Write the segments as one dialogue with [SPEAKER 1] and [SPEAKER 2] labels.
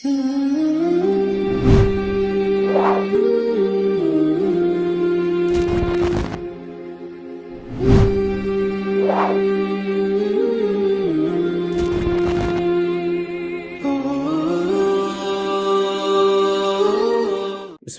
[SPEAKER 1] بسم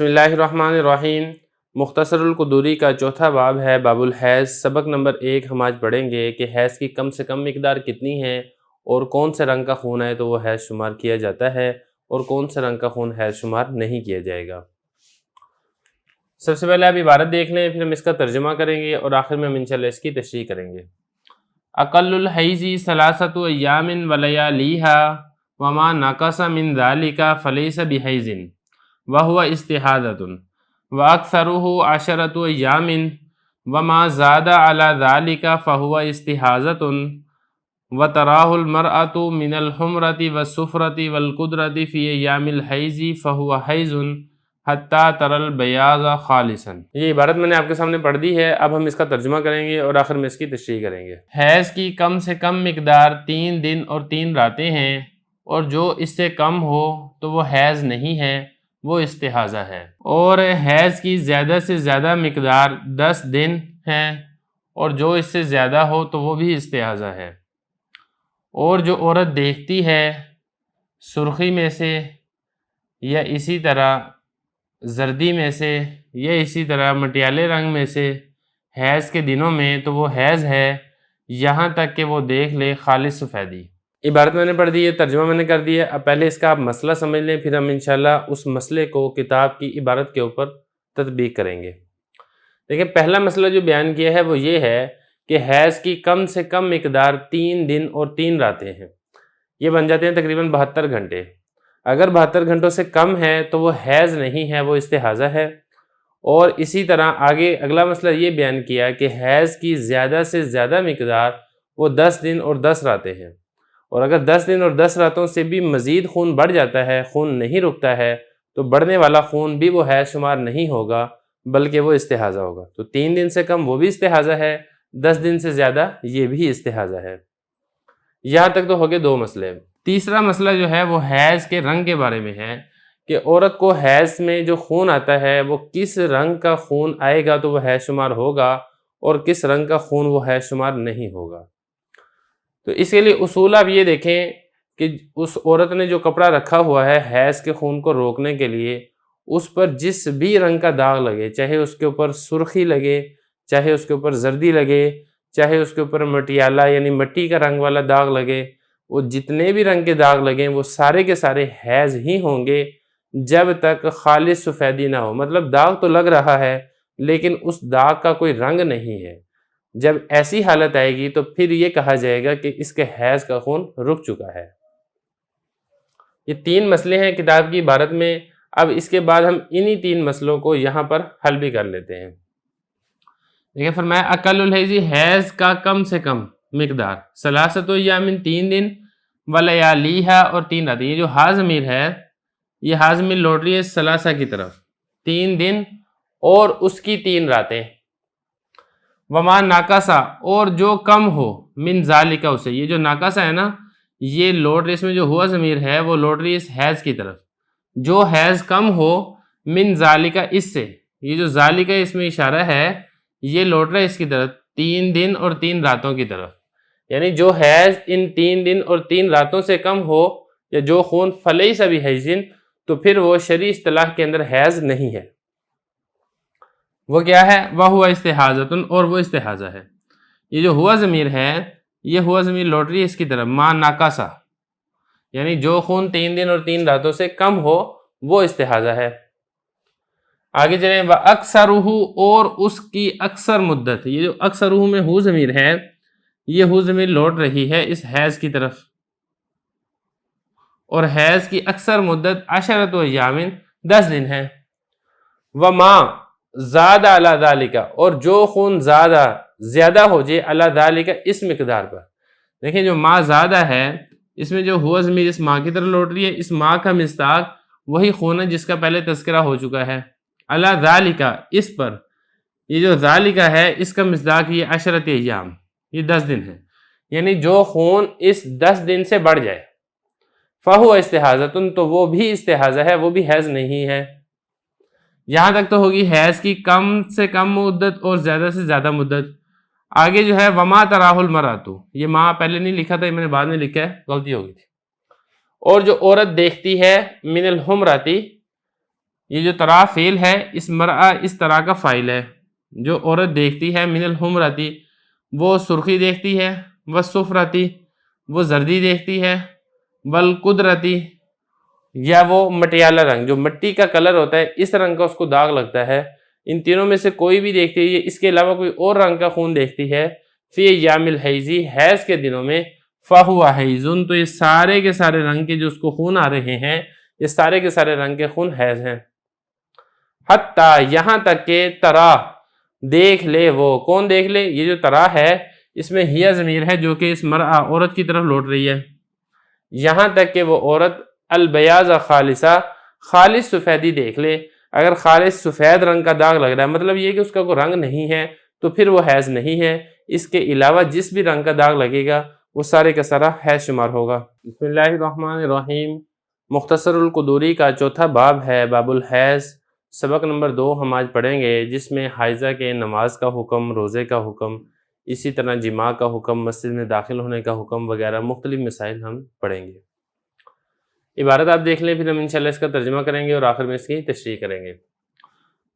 [SPEAKER 1] اللہ الرحمن الرحیم۔ مختصر القدوری کا چوتھا باب ہے باب الحیض۔ سبق نمبر 1 ہم آج پڑھیں گے کہ حیض کی کم سے کم مقدار کتنی ہے اور کون سے رنگ کا خون ہے تو وہ حیض شمار کیا جاتا ہے اور کون سے رنگ کا خون حیض شمار نہیں کیا جائے گا۔ سب سے پہلے آپ عبارت دیکھ لیں، پھر ہم اس کا ترجمہ کریں گے اور آخر میں ہم انشاءاللہ اس کی تشریح کریں گے۔ اقل الحیض ثلاثۃ ایام ولیالیھا وما نقص من ذلک فلیس بحیض وہو استحاضۃ واکثرہ عشرۃ ایام وما زاد علی ذلک فہو استحاضۃ وتراہ المرأۃ من الحمرۃ والصفرۃ والقدرۃ فی ایام الحیض فہو حیض حتی تری البیاض خالصا۔ یہ عبارت میں نے آپ کے سامنے پڑھ دی ہے، اب ہم اس کا ترجمہ کریں گے اور آخر میں اس کی تشریح کریں گے۔ حیض کی کم سے کم مقدار 3 دن اور 3 راتیں ہیں، اور جو اس سے کم ہو تو وہ حیض نہیں ہے، وہ استحاضہ ہے۔ اور حیض کی زیادہ سے زیادہ مقدار 10 دن ہے، اور جو اس سے زیادہ ہو تو وہ بھی استحاضہ ہے۔ اور جو عورت دیکھتی ہے سرخی میں سے یا اسی طرح زردی میں سے یا اسی طرح مٹیالے رنگ میں سے حیض کے دنوں میں تو وہ حیض ہے یہاں تک کہ وہ دیکھ لے خالص سفیدی۔ عبارت میں نے پڑھ دی ہے، ترجمہ میں نے کر دیا۔ اب پہلے اس کا آپ مسئلہ سمجھ لیں، پھر ہم انشاءاللہ اس مسئلے کو کتاب کی عبارت کے اوپر تطبیق کریں گے۔ دیکھیں، پہلا مسئلہ جو بیان کیا ہے وہ یہ ہے کہ حیض کی کم سے کم مقدار 3 دن اور 3 راتیں ہیں، یہ بن جاتے ہیں تقریباً 72 گھنٹے۔ اگر 72 گھنٹوں سے کم ہے تو وہ حیض نہیں ہے، وہ استحاضہ ہے۔ اور اسی طرح آگے اگلا مسئلہ یہ بیان کیا کہ حیض کی زیادہ سے زیادہ مقدار وہ 10 دن اور 10 راتیں ہیں، اور اگر 10 دن اور 10 راتوں سے بھی مزید خون بڑھ جاتا ہے، خون نہیں رکتا ہے، تو بڑھنے والا خون بھی وہ حیض شمار نہیں ہوگا بلکہ وہ استحاضہ ہوگا۔ تو 3 دن سے کم وہ بھی استحاضہ ہے، 10 دن سے زیادہ یہ بھی استحاضہ ہے۔ یہاں تک تو ہو گئے 2 مسئلے۔ تیسرا مسئلہ جو ہے وہ حیض کے رنگ کے بارے میں ہے کہ عورت کو حیض میں جو خون آتا ہے وہ کس رنگ کا خون آئے گا تو وہ حیض شمار ہوگا اور کس رنگ کا خون وہ حیض شمار نہیں ہوگا۔ تو اس کے لیے اصول آپ یہ دیکھیں کہ اس عورت نے جو کپڑا رکھا ہوا ہے حیض کے خون کو روکنے کے لیے، اس پر جس بھی رنگ کا داغ لگے، چاہے اس کے اوپر سرخی لگے، چاہے اس کے اوپر زردی لگے، چاہے اس کے اوپر مٹیالہ یعنی مٹی کا رنگ والا داغ لگے، وہ جتنے بھی رنگ کے داغ لگیں وہ سارے کے سارے حیض ہی ہوں گے جب تک خالص سفیدی نہ ہو۔ مطلب داغ تو لگ رہا ہے لیکن اس داغ کا کوئی رنگ نہیں ہے۔ جب ایسی حالت آئے گی تو پھر یہ کہا جائے گا کہ اس کے حیض کا خون رک چکا ہے۔ یہ 3 مسئلے ہیں کتاب کی عبارت میں۔ اب اس کے بعد ہم انہی 3 مسئلوں کو یہاں پر حل بھی کر لیتے ہیں۔ دیکھیں، فرمایا اقل الحیض، حیض کا کم سے کم مقدار، ثلاثۃ ایام 3 دن ولیالیھا اور 3 راتیں۔ یہ جو ہا ضمیر ہے یہ ہا ضمیر لوٹ رہی ہے ثلاثہ کی طرف، 3 دن اور اس کی 3 راتیں۔ وما ناقصہ، اور جو کم ہو، من ذالک، اسے، یہ جو ناقصہ ہے نا یہ لوٹ رہی، اس میں جو ہوا ضمیر ہے وہ لوٹ رہی ہے اس حیض کی طرف۔ جو حیض کم ہو، من ذالک، اس سے، یہ جو ذالک اس میں اشارہ ہے یہ لوٹ رہا ہے اس کی طرف، 3 دن اور 3 راتوں کی طرف۔ یعنی جو حیض ان 3 دن اور 3 راتوں سے کم ہو یا جو خون فلیس بحیض، تو پھر وہ شرعی اصطلاح کے اندر حیض نہیں ہے۔ وہ کیا ہے؟ وہو استحاضۃ، اور وہ استحاضہ ہے۔ یہ جو ہوا ضمیر ہے یہ ہوا ضمیر لوٹ رہی ہے اس کی طرف، ما ناقصہ، یعنی جو خون 3 دن اور 3 راتوں سے کم ہو وہ استحاضہ ہے۔ آگے چلیں، وَأَكْثَرُهُ، اور اس کی اکثر مدت، یہ جو اکثرہ میں ہو ضمیر ہے یہ ہو ضمیر لوٹ رہی ہے اس حیض کی طرف، اور حیض کی اکثر مدت 10 ایام 10 دن ہے۔ وما زاد علی ذالک، اور جو خون زیادہ ہو جائے علی ذالک، اس مقدار پر۔ دیکھیں، جو ما زیادہ ہے اس میں جو ہوا ضمیر اس ما کی طرف لوٹ رہی ہے، اس ما کا مصداق وہی خون ہے جس کا پہلے تذکرہ ہو چکا ہے، علی ذالک، اس پر۔ یہ جو ذالک ہے اس کا مصداق یہ 10 ایام، یہ 10 دن ہے، یعنی جو خون اس 10 دن سے بڑھ جائے، فَهُوَ استحاضۃ، تو وہ بھی استحاضہ ہے، وہ بھی حیض نہیں ہے۔ یہاں تک تو ہوگی حیض کی کم سے کم مدت اور زیادہ سے زیادہ مدت۔ آگے جو ہے وما تراہ المرأۃ، یہ ماں پہلے نہیں لکھا تھا، یہ میں نے بعد میں لکھا ہے، غلطی ہو گئی تھی۔ اور جو عورت دیکھتی ہے من الحمرتی، یہ جو ترا فعل ہے اس مرأہ اس طرح کا فاعل ہے، جو عورت دیکھتی ہے من الحمرتی، وہ سرخی دیکھتی ہے، والصفرتی، وہ زردی دیکھتی ہے، والقدرتی، یا وہ مٹیالہ رنگ، جو مٹی کا کلر ہوتا ہے اس رنگ کا اس کو داغ لگتا ہے، ان تینوں میں سے کوئی بھی دیکھتی ہے، اس کے علاوہ کوئی اور رنگ کا خون دیکھتی ہے، فی ایام الحیض، حیض کے دنوں میں، فہو حیض، تو یہ سارے کے سارے رنگ کے جو اس کو خون آ رہے ہیں، یہ سارے کے سارے رنگ کے خون حیض ہیں۔ حتیٰ، یہاں تک کہ ترا، دیکھ لے وہ، کون دیکھ لے؟ یہ جو ترا ہے اس میں ہیہ ضمیر ہے جو کہ اس مرأہ عورت کی طرف لوٹ رہی ہے، یہاں تک کہ وہ عورت البیاض خالصہ، خالص سفیدی دیکھ لے۔ اگر خالص سفید رنگ کا داغ لگ رہا ہے، مطلب یہ کہ اس کا کوئی رنگ نہیں ہے، تو پھر وہ حیض نہیں ہے۔ اس کے علاوہ جس بھی رنگ کا داغ لگے گا وہ سارے کا سارا حیض شمار ہوگا۔ بسم اللہ الرحمن الرحیم۔ مختصر القدوری کا چوتھا باب ہے باب الحیض، سبق نمبر 2 ہم آج پڑھیں گے، جس میں حائضہ کے نماز کا حکم، روزے کا حکم، اسی طرح جماع کا حکم، مسجد میں داخل ہونے کا حکم وغیرہ مختلف مسائل ہم پڑھیں گے۔ عبارت آپ دیکھ لیں، پھر ہم انشاءاللہ اس کا ترجمہ کریں گے اور آخر میں اس کی تشریح کریں گے۔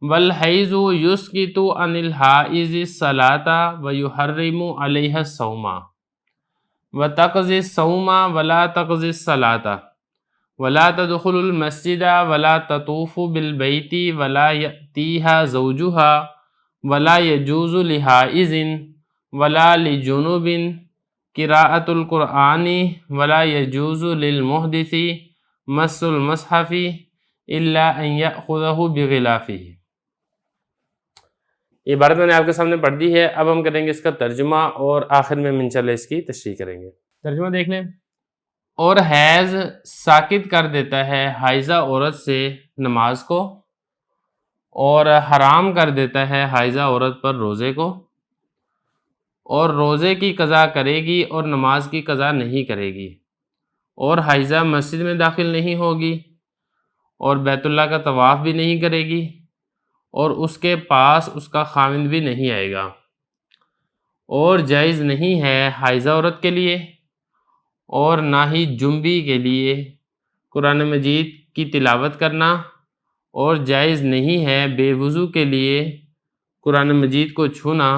[SPEAKER 1] والحیض یسقط عن الحائض الصلاۃ ویحرم علیہا الصوم وتقضی الصوم ولا تقضی الصلاۃ ولا تدخل المسجد ولا تطوف بالبیت ولا یأتیہا زوجہا ولا یجوز لحائض ولا لجنوب قراءۃ القرآن ولا یجوز للمحدث مس المصحف الا ان یأخذہ بغلافہ۔ یہ عبارت میں نے آپ کے سامنے پڑھ دی ہے، اب ہم کریں گے اس کا ترجمہ اور آخر میں انشاءاللہ اس کی تشریح کریں گے۔ ترجمہ دیکھ لیں۔ اور حیض ساکت کر دیتا ہے حائضہ عورت سے نماز کو، اور حرام کر دیتا ہے حائضہ عورت پر روزے کو، اور روزے کی قضا کرے گی اور نماز کی قضا نہیں کرے گی، اور حائضہ مسجد میں داخل نہیں ہوگی، اور بیت اللہ کا طواف بھی نہیں کرے گی، اور اس کے پاس اس کا خاوند بھی نہیں آئے گا، اور جائز نہیں ہے حائضہ عورت کے لیے اور نہ ہی جنبی کے لیے قرآن مجید کی تلاوت کرنا، اور جائز نہیں ہے بے وضو کے لیے قرآن مجید کو چھونا،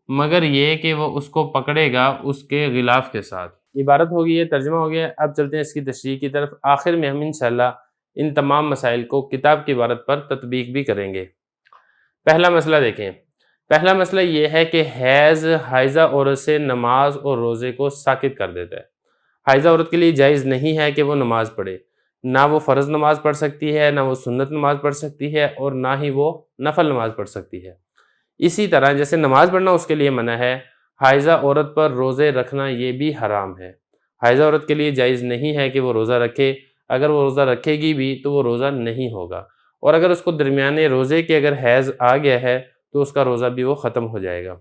[SPEAKER 1] مگر یہ کہ وہ اس کو پکڑے گا اس کے غلاف کے ساتھ۔ عبارت ہوگی ہے، ترجمہ ہو گیا، اب چلتے ہیں اس کی تشریح کی طرف۔ آخر میں ہم انشاءاللہ ان تمام مسائل کو کتاب کی عبارت پر تطبیق بھی کریں گے۔ پہلا مسئلہ دیکھیں۔ پہلا مسئلہ یہ ہے کہ حیض حائضہ عورت سے نماز اور روزے کو ساکت کر دیتا ہے۔ حائضہ عورت کے لیے جائز نہیں ہے کہ وہ نماز پڑھے، نہ وہ فرض نماز پڑھ سکتی ہے، نہ وہ سنت نماز پڑھ سکتی ہے، اور نہ ہی وہ نفل نماز پڑھ سکتی ہے۔ اسی طرح جیسے نماز پڑھنا اس کے لیے منع ہے، حائضہ عورت پر روزے رکھنا یہ بھی حرام ہے۔ حائضہ عورت کے لیے جائز نہیں ہے کہ وہ روزہ رکھے، اگر وہ روزہ رکھے گی بھی تو وہ روزہ نہیں ہوگا، اور اگر اس کو درمیانے روزے کے اگر حیض آ گیا ہے تو اس کا روزہ بھی وہ ختم ہو جائے گا۔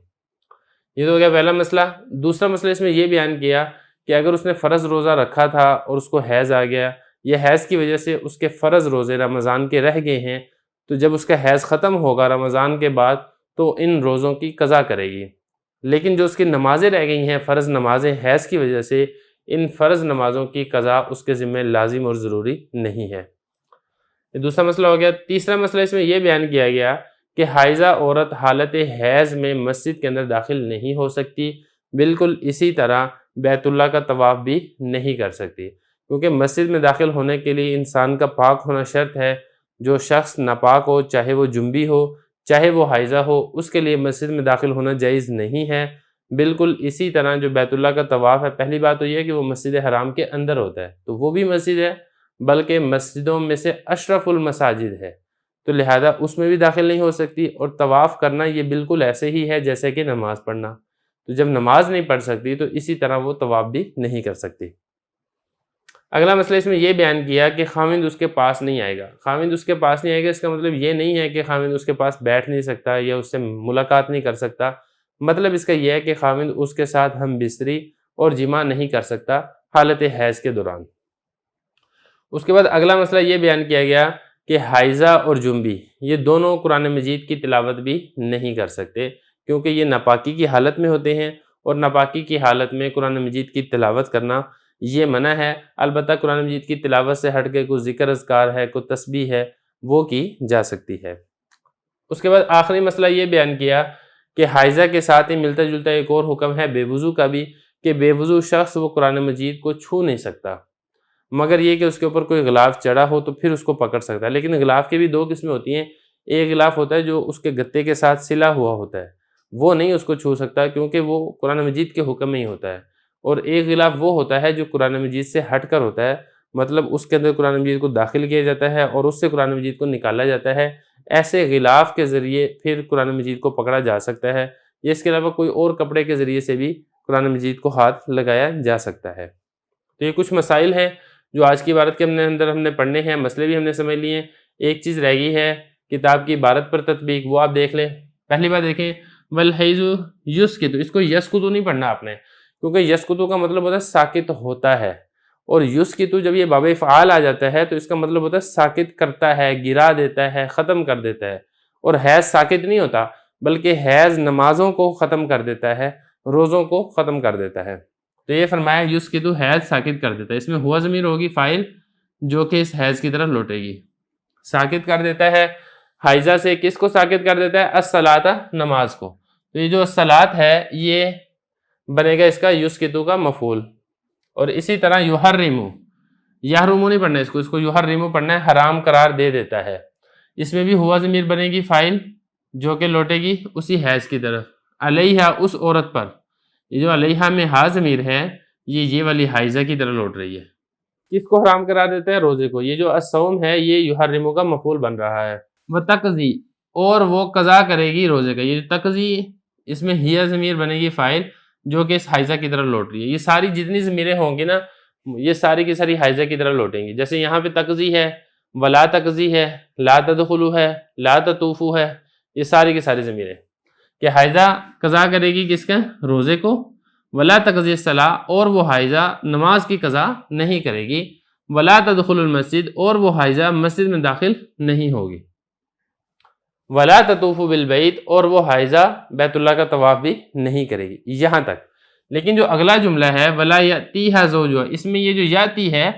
[SPEAKER 1] یہ تو ہو گیا پہلا مسئلہ۔ دوسرا مسئلہ اس میں یہ بیان کیا کہ اگر اس نے فرض روزہ رکھا تھا اور اس کو حیض آ گیا، یہ حیض کی وجہ سے اس کے فرض روزے رمضان کے رہ گئے ہیں، تو جب اس کا حیض ختم ہوگا رمضان کے بعد تو ان روزوں کی قضا کرے گی، لیکن جو اس کی نمازیں رہ گئی ہیں فرض نمازیں حیض کی وجہ سے، ان فرض نمازوں کی قضا اس کے ذمہ لازم اور ضروری نہیں ہے۔ یہ دوسرا مسئلہ ہو گیا۔ تیسرا مسئلہ اس میں یہ بیان کیا گیا کہ حائضہ عورت حالت حیض میں مسجد کے اندر داخل نہیں ہو سکتی، بالکل اسی طرح بیت اللہ کا طواف بھی نہیں کر سکتی، کیونکہ مسجد میں داخل ہونے کے لیے انسان کا پاک ہونا شرط ہے۔ جو شخص ناپاک ہو، چاہے وہ جنبی ہو چاہے وہ حائضہ ہو، اس کے لیے مسجد میں داخل ہونا جائز نہیں ہے۔ بالکل اسی طرح جو بیت اللہ کا طواف ہے، پہلی بات تو یہ ہے کہ وہ مسجد حرام کے اندر ہوتا ہے، تو وہ بھی مسجد ہے، بلکہ مسجدوں میں سے اشرف المساجد ہے، تو لہذا اس میں بھی داخل نہیں ہو سکتی، اور طواف کرنا یہ بالکل ایسے ہی ہے جیسے کہ نماز پڑھنا، تو جب نماز نہیں پڑھ سکتی تو اسی طرح وہ طواف بھی نہیں کر سکتی۔ اگلا مسئلہ اس میں یہ بیان کیا کہ خاوند اس کے پاس نہیں آئے گا۔ خاوند اس کے پاس نہیں آئے گا، اس کا مطلب یہ نہیں ہے کہ خاوند اس کے پاس بیٹھ نہیں سکتا یا اس سے ملاقات نہیں کر سکتا، مطلب اس کا یہ ہے کہ خاوند اس کے ساتھ ہم بستری اور جماع نہیں کر سکتا حالت حیض کے دوران۔ اس کے بعد اگلا مسئلہ یہ بیان کیا گیا کہ حائضہ اور جنبی یہ دونوں قرآن مجید کی تلاوت بھی نہیں کر سکتے، کیونکہ یہ ناپاکی کی حالت میں ہوتے ہیں، اور ناپاکی کی حالت میں قرآن مجید کی تلاوت کرنا یہ منع ہے۔ البتہ قرآن مجید کی تلاوت سے ہٹ کے کوئی ذکر اذکار ہے، کوئی تسبیح ہے، وہ کی جا سکتی ہے۔ اس کے بعد آخری مسئلہ یہ بیان کیا کہ حائضہ کے ساتھ ہی ملتا جلتا ایک اور حکم ہے بے وضو کا بھی، کہ بے وضو شخص وہ قرآن مجید کو چھو نہیں سکتا، مگر یہ کہ اس کے اوپر کوئی غلاف چڑھا ہو تو پھر اس کو پکڑ سکتا ہے۔ لیکن غلاف کے بھی دو قسمیں ہوتی ہیں، ایک غلاف ہوتا ہے جو اس کے گتے کے ساتھ سلا ہوا ہوتا ہے، وہ نہیں اس کو چھو سکتا کیونکہ وہ قرآن مجید کے حکم میں ہی ہوتا ہے، اور ایک غلاف وہ ہوتا ہے جو قرآن مجید سے ہٹ کر ہوتا ہے، مطلب اس کے اندر قرآن مجید کو داخل کیا جاتا ہے اور اس سے قرآن مجید کو نکالا جاتا ہے۔ ایسے غلاف کے ذریعے پھر قرآن مجید کو پکڑا جا سکتا ہے، یا اس کے علاوہ کوئی اور کپڑے کے ذریعے سے بھی قرآن مجید کو ہاتھ لگایا جا سکتا ہے۔ تو یہ کچھ مسائل ہیں جو آج کی عبارت کے اندر ہم نے پڑھنے ہیں، مسئلے بھی ہم نے سمجھ لیے ہیں۔ ایک چیز رہ گئی ہے کتاب کی عبارت پر تطبیق، وہ آپ دیکھ لیں۔ پہلی بات دیکھیں، والحیض یسکت، اس کو یسکتو نہیں پڑھنا آپ نے، کیونکہ یسکتو کا مطلب ہوتا ہے ساکت ہوتا ہے، اور یسکتو جب یہ باب افعال آ جاتا ہے تو اس کا مطلب ہوتا ہے ساکت کرتا ہے، گرا دیتا ہے، ختم کر دیتا ہے۔ اور حیض ساکت نہیں ہوتا، بلکہ حیض نمازوں کو ختم کر دیتا ہے، روزوں کو ختم کر دیتا ہے۔ تو یہ فرمایا یسکتو، حیض ساکت کر دیتا ہے۔ اس میں ہوا ضمیر ہوگی فاعل جو کہ اس حیض کی طرف لوٹے گی، ساکت کر دیتا ہے۔ حائضہ سے کس کو ساکت کر دیتا ہے؟ الصلاۃ، نماز کو۔ تو یہ جو الصلاۃ ہے یہ بنے گا اس کا یسکتو کا مفعول۔ اور اسی طرح یحرمو، یحرمو نہیں پڑھنا اس کو یحرمو پڑھنا ہے، حرام قرار دے دیتا ہے۔ اس میں بھی ہوا ضمیر بنے گی فاعل جو کہ لوٹے گی اسی حیض کی طرف، علیہا، اس عورت پر۔ یہ جو علیہا میں ہا ضمیر ہے یہ والی حائضہ کی طرح لوٹ رہی ہے۔ کس کو حرام قرار دیتا ہے؟ روزے کو۔ یہ جو الصوم ہے یہ یحرمو کا مفعول بن رہا ہے۔ وتقضی، اور وہ قضا کرے گی روزے کا۔ یہ تقضی، اس میں ہیا ضمیر بنے گی فاعل جو کہ اس حائضہ کی طرف لوٹ رہی ہے۔ یہ ساری جتنی ضمیریں ہوں گی نا یہ ساری کی ساری حائضہ کی طرف لوٹیں گی۔ جیسے یہاں پہ تقضی ہے، ولا تقضی ہے، لا تدخلو ہے، لا تطوفو ہے، یہ ساری کی ساری ضمیریں کہ حائضہ قضا کرے گی کس کا؟ روزے کو۔ ولا تقضی الصلاۃ، اور وہ حائضہ نماز کی قضا نہیں کرے گی۔ ولا تدخل المسجد، اور وہ حائضہ مسجد میں داخل نہیں ہوگی۔ ولا تطوف بالبیت، اور وہ حائضہ بیت اللہ کا طواف بھی نہیں کرے گی، یہاں تک۔ لیکن جو اگلا جملہ ہے ولا یاتیھا زوجھا، اس میں یہ جو یاتی ہے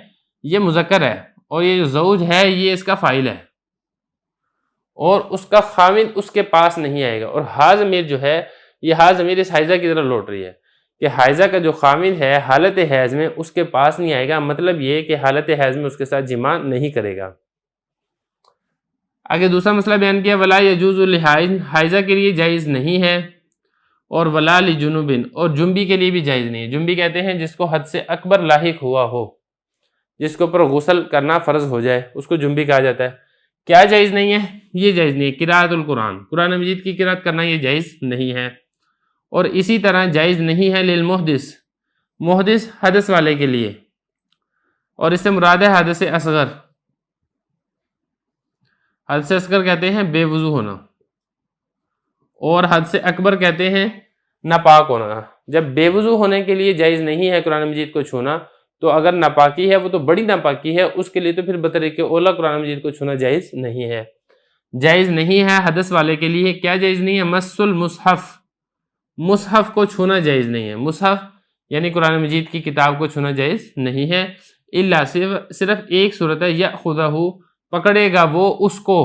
[SPEAKER 1] یہ مذکر ہے، اور یہ جو زوج ہے یہ اس کا فاعل ہے، اور اس کا خامند اس کے پاس نہیں آئے گا۔ اور ہا ضمیر جو ہے یہ ہا ضمیر اس حائضہ کی طرف لوٹ رہی ہے کہ حائضہ کا جو خامند ہے حالت حیض میں اس کے پاس نہیں آئے گا، مطلب یہ کہ حالت حیض میں اس کے ساتھ جماع نہیں کرے گا۔ آگے دوسرا مسئلہ بیان کیا، ولا یجوز للحائض، حائضہ کے لیے جائز نہیں ہے، اور ولا لجنوب، اور جنبی کے لیے بھی جائز نہیں ہے۔ جنبی کہتے ہیں جس کو حد سے اکبر لاحق ہوا ہو، جس کے اوپر غسل کرنا فرض ہو جائے، اس کو جنبی کہا جاتا ہے۔ کیا جائز نہیں ہے؟ یہ جائز نہیں ہے قراءۃ القرآن، قرآن مجید کی قراءت کرنا یہ جائز نہیں ہے۔ اور اسی طرح جائز نہیں ہے للمحدث، محدث حدث والے کے لیے، اور اس سے مراد ہے حدث اصغر۔ حد سے اصغر کہتے ہیں بے وضو ہونا، اور حد سے اکبر کہتے ہیں ناپاک ہونا۔ جب بے وضو ہونے کے لیے جائز نہیں ہے قرآن مجید کو چھونا، تو اگر ناپاکی ہے وہ تو بڑی ناپاکی ہے، اس کے لیے تو پھر بطریق اولا قرآن مجید کو چھونا جائز نہیں ہے۔ جائز نہیں ہے حدث والے کے لیے، کیا جائز نہیں ہے؟ مس المصحف، مصحف کو چھونا جائز نہیں ہے۔ مصحف یعنی قرآن مجید کی کتاب کو چھونا جائز نہیں ہے، الا صرف ایک صورت ہے، یأخذہ، پکڑے گا وہ اس کو،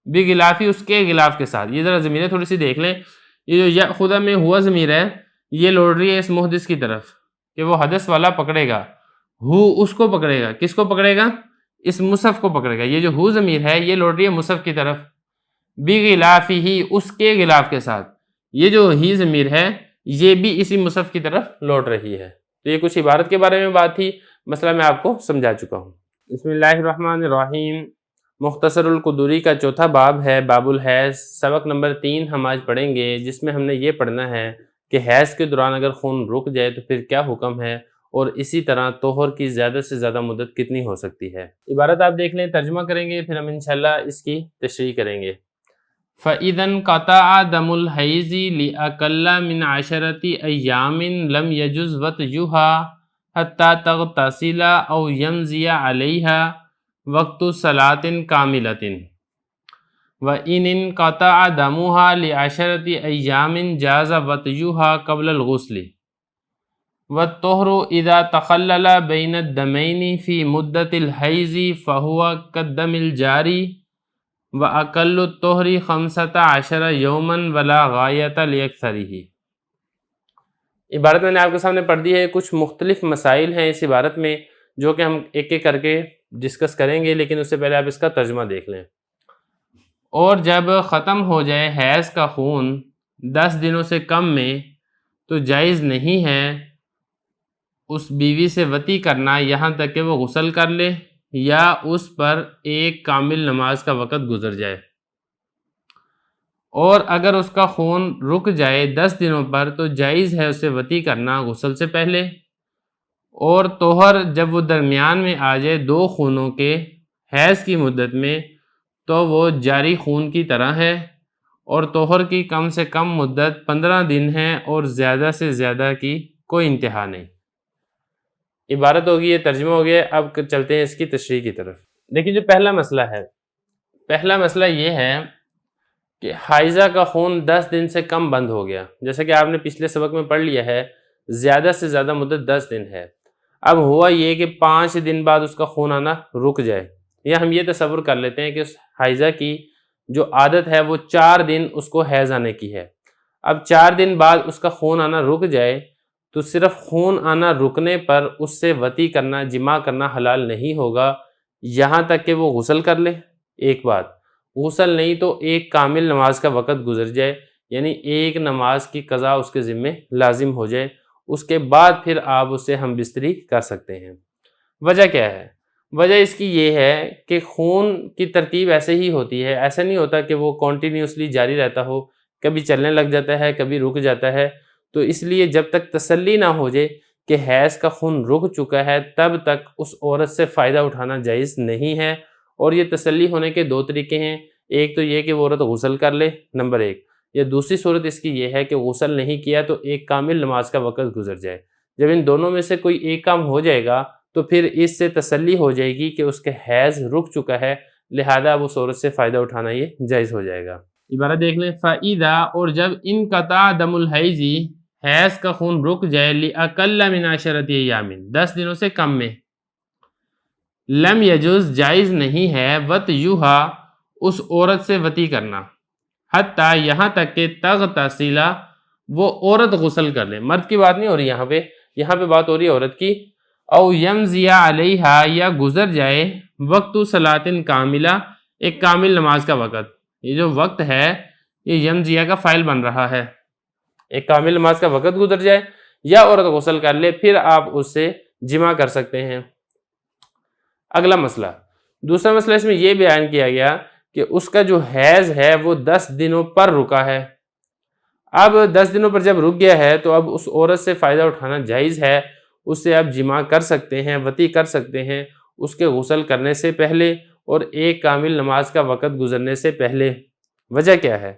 [SPEAKER 1] بغلافی، اس کے غلاف کے ساتھ۔ یہ ذرا ضمیریں تھوڑی سی دیکھ لیں، یہ جو یأخذہ میں ہوا ضمیر ہے یہ لوٹ رہی ہے اس محدث کی طرف کہ وہ حدث والا پکڑے گا، ہو اس کو پکڑے گا، کس کو پکڑے گا؟ اس مصحف کو پکڑے گا۔ یہ جو ہو ضمیر ہے یہ لوٹ رہی ہے مصحف کی طرف، بغلافہ، اس کے غلاف کے ساتھ۔ یہ جو ہی ضمیر ہے یہ بھی اسی مصحف کی طرف لوٹ رہی ہے۔ تو یہ کچھ عبارت کے بارے میں بات تھی، مسئلہ میں آپ کو سمجھا چکا ہوں۔ بسم اللہ الرحمن الرحیم۔ مختصر القدوری کا چوتھا باب ہے باب الحیض، سبق نمبر 3 ہم آج پڑھیں گے، جس میں ہم نے یہ پڑھنا ہے کہ حیض کے دوران اگر خون رک جائے تو پھر کیا حکم ہے، اور اسی طرح طہر کی زیادہ سے زیادہ مدت کتنی ہو سکتی ہے۔ عبارت آپ دیکھ لیں، ترجمہ کریں گے، پھر ہم انشاءاللہ اس کی تشریح کریں گے۔ فَإِذَا انْقَطَعَ دَمُ الْحَيْضِ لِأَقَلَّ مِنْ 10 أَيَّامٍ لَمْ يَجُزْ وَطْئُهَا حتی تغتسل او یمضی علیہا وقت صلاۃ کاملۃ وإن انقطع دمها لعشرة أيام جاز وطیها قبل الغسل والطہر اذا تخلل بین الدمین فی مدت الحیض فہو کالدم الجاری وأقل الطہر 15 یوما ولا غایۃ لأکثرہ۔ عبارت میں نے آپ کے سامنے پڑھ دی ہے، کچھ مختلف مسائل ہیں اس عبارت میں جو کہ ہم ایک ایک کر کے ڈسکس کریں گے، لیکن اس سے پہلے آپ اس کا ترجمہ دیکھ لیں۔ اور جب ختم ہو جائے حیض کا خون 10 دنوں سے کم میں تو جائز نہیں ہے اس بیوی سے وطی کرنا یہاں تک کہ وہ غسل کر لے یا اس پر ایک کامل نماز کا وقت گزر جائے، اور اگر اس کا خون رک جائے 10 دنوں پر تو جائز ہے اسے وطی کرنا غسل سے پہلے، اور طہر جب وہ درمیان میں آ جائے 2 خونوں کے حیض کی مدت میں تو وہ جاری خون کی طرح ہے، اور طہر کی کم سے کم مدت 15 دن ہے اور زیادہ سے زیادہ کی کوئی انتہا نہیں۔ عبارت ہوگی، یہ ترجمہ ہو گیا۔ اب چلتے ہیں اس کی تشریح کی طرف۔ دیکھیں جو پہلا مسئلہ ہے، پہلا مسئلہ یہ ہے کہ حائضہ کا خون 10 دن سے کم بند ہو گیا، جیسا کہ آپ نے پچھلے سبق میں پڑھ لیا ہے، زیادہ سے زیادہ مدت 10 دن ہے۔ اب ہوا یہ کہ 5 دن بعد اس کا خون آنا رک جائے، یا ہم یہ تصور کر لیتے ہیں کہ اس حائضہ کی جو عادت ہے وہ 4 دن اس کو حیض آنے کی ہے۔ اب 4 دن بعد اس کا خون آنا رک جائے تو صرف خون آنا رکنے پر اس سے وطی کرنا، جماع کرنا حلال نہیں ہوگا یہاں تک کہ وہ غسل کر لے۔ ایک بات، غسل نہیں تو ایک کامل نماز کا وقت گزر جائے، یعنی ایک نماز کی قضا اس کے ذمے لازم ہو جائے، اس کے بعد پھر آپ اسے ہم بستری کر سکتے ہیں۔ وجہ کیا ہے؟ وجہ اس کی یہ ہے کہ خون کی ترتیب ایسے ہی ہوتی ہے، ایسا نہیں ہوتا کہ وہ کنٹینیوسلی جاری رہتا ہو، کبھی چلنے لگ جاتا ہے، کبھی رک جاتا ہے۔ تو اس لیے جب تک تسلی نہ ہو جائے کہ حیض کا خون رک چکا ہے تب تک اس عورت سے فائدہ اٹھانا جائز نہیں ہے۔ اور یہ تسلی ہونے کے 2 طریقے ہیں، ایک تو یہ کہ وہ عورت غسل کر لے، نمبر 1، یا دوسری صورت اس کی یہ ہے کہ غسل نہیں کیا تو ایک کامل نماز کا وقت گزر جائے۔ جب ان دونوں میں سے کوئی ایک کام ہو جائے گا تو پھر اس سے تسلی ہو جائے گی کہ اس کے حیض رک چکا ہے، لہذا اب اس عورت سے فائدہ اٹھانا یہ جائز ہو جائے گا۔ عبارت دیکھ لیں، فَإِذَا، اور جب انقطع دم الحیض، حیض کا خون رک جائے، لِأَقَلَّ مِنْ 10 أيام، 10 دنوں سے کم میں، لم یجوز، جائز نہیں ہے، وطیھا، اس عورت سے وطی کرنا، حتیٰ، یہاں تک کہ تغتسل، وہ عورت غسل کر لے۔ مرد کی بات نہیں ہو رہی یہاں پہ بات ہو رہی ہے عورت کی۔ او یمضی علیہا، یا گزر جائے، وقت صلاۃ کاملہ، ایک کامل نماز کا وقت۔ یہ جو وقت ہے یہ یمضیہ کا فاعل بن رہا ہے، ایک کامل نماز کا وقت گزر جائے یا عورت غسل کر لے، پھر آپ اس سے جماع کر سکتے ہیں۔ اگلا مسئلہ، دوسرا مسئلہ اس میں یہ بیان کیا گیا کہ اس کا جو حیض ہے وہ 10 دنوں پر رکا ہے۔ اب 10 دنوں پر جب رک گیا ہے تو اب اس عورت سے فائدہ اٹھانا جائز ہے، اس سے آپ جماع کر سکتے ہیں، وطی کر سکتے ہیں اس کے غسل کرنے سے پہلے اور ایک کامل نماز کا وقت گزرنے سے پہلے۔ وجہ کیا ہے؟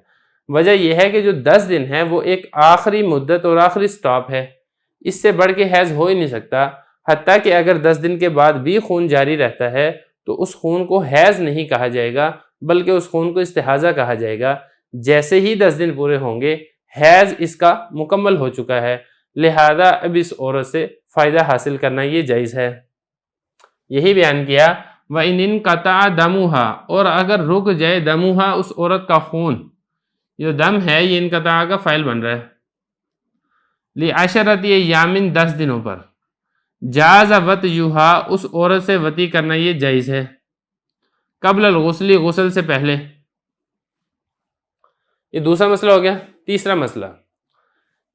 [SPEAKER 1] وجہ یہ ہے کہ جو 10 دن ہے وہ ایک آخری مدت اور آخری سٹاپ ہے، اس سے بڑھ کے حیض ہو ہی نہیں سکتا۔ حتیٰ کہ اگر 10 دن کے بعد بھی خون جاری رہتا ہے تو اس خون کو حیض نہیں کہا جائے گا بلکہ اس خون کو استحاضہ کہا جائے گا۔ جیسے ہی 10 دن پورے ہوں گے حیض اس کا مکمل ہو چکا ہے، لہذا اب اس عورت سے فائدہ حاصل کرنا یہ جائز ہے۔ یہی بیان کیا، وَإِنْ انْقَطَعَ دَمُهَا، اور اگر رک جائے دموہا، اس عورت کا خون، جو دم ہے یہ انقطاع کا فاعل بن رہا ہے، لِعَشَرَةِ أَيَّامٍ، 10 دنوں پر، جاز وطیھا، اس عورت سے وطی کرنا یہ جائز ہے، قبل الغسل، غسل سے پہلے۔ یہ دوسرا مسئلہ ہو گیا۔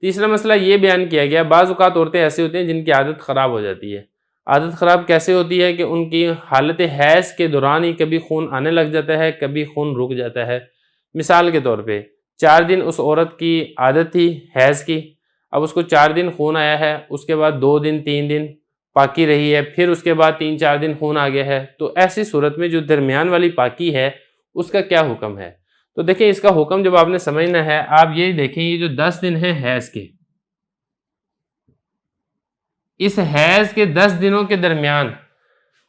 [SPEAKER 1] تیسرا مسئلہ یہ بیان کیا گیا، بعض اوقات عورتیں ایسے ہوتی ہیں جن کی عادت خراب ہو جاتی ہے۔ عادت خراب کیسے ہوتی ہے کہ ان کی حالت حیض کے دوران ہی کبھی خون آنے لگ جاتا ہے، کبھی خون رک جاتا ہے۔ مثال کے طور پہ 4 دن اس عورت کی عادت تھی حیض کی، اب اس کو 4 دن خون آیا ہے، اس کے بعد 2 دن 3 دن پاکی رہی ہے، پھر اس کے بعد 3-4 دن خون آ گیا ہے، تو ایسی صورت میں جو درمیان والی پاکی ہے اس کا کیا حکم ہے؟ تو دیکھیں اس کا حکم جب آپ نے سمجھنا ہے، آپ یہ دیکھیں یہ جو 10 دن ہیں حیض کے، اس حیض کے 10 دنوں کے درمیان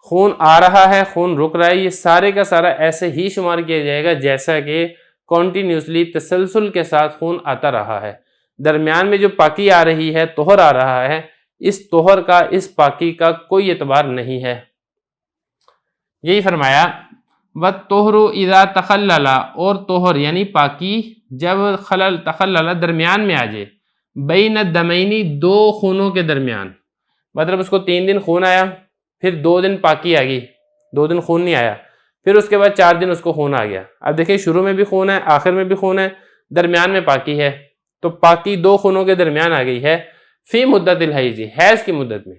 [SPEAKER 1] خون آ رہا ہے، خون رک رہا ہے، یہ سارے کا سارا ایسے ہی شمار کیا جائے گا جیسا کہ کنٹینیوسلی تسلسل کے ساتھ خون آتا رہا ہے۔ درمیان میں جو پاکی آ رہی ہے، طہر آ رہا ہے، اس طہر کا، اس پاکی کا کوئی اعتبار نہیں ہے۔ یہی فرمایا وَالطُّہْرُ اِذَا تَخَلَّلَ، اور طہر یعنی پاکی جب تخلل درمیان میں آ جائے، بین الدمین دو خونوں کے درمیان، مطلب اس کو 3 دن خون آیا، پھر 2 دن پاکی آ گئی، 2 دن خون نہیں آیا، پھر اس کے بعد 4 دن اس کو خون آ گیا۔ اب دیکھیں شروع میں بھی خون ہے، آخر میں بھی خون ہے، درمیان میں پاکی ہے، تو پاکی 2 خونوں کے درمیان آ گئی ہے، فی مدت الحیض، حیض کی مدت میں۔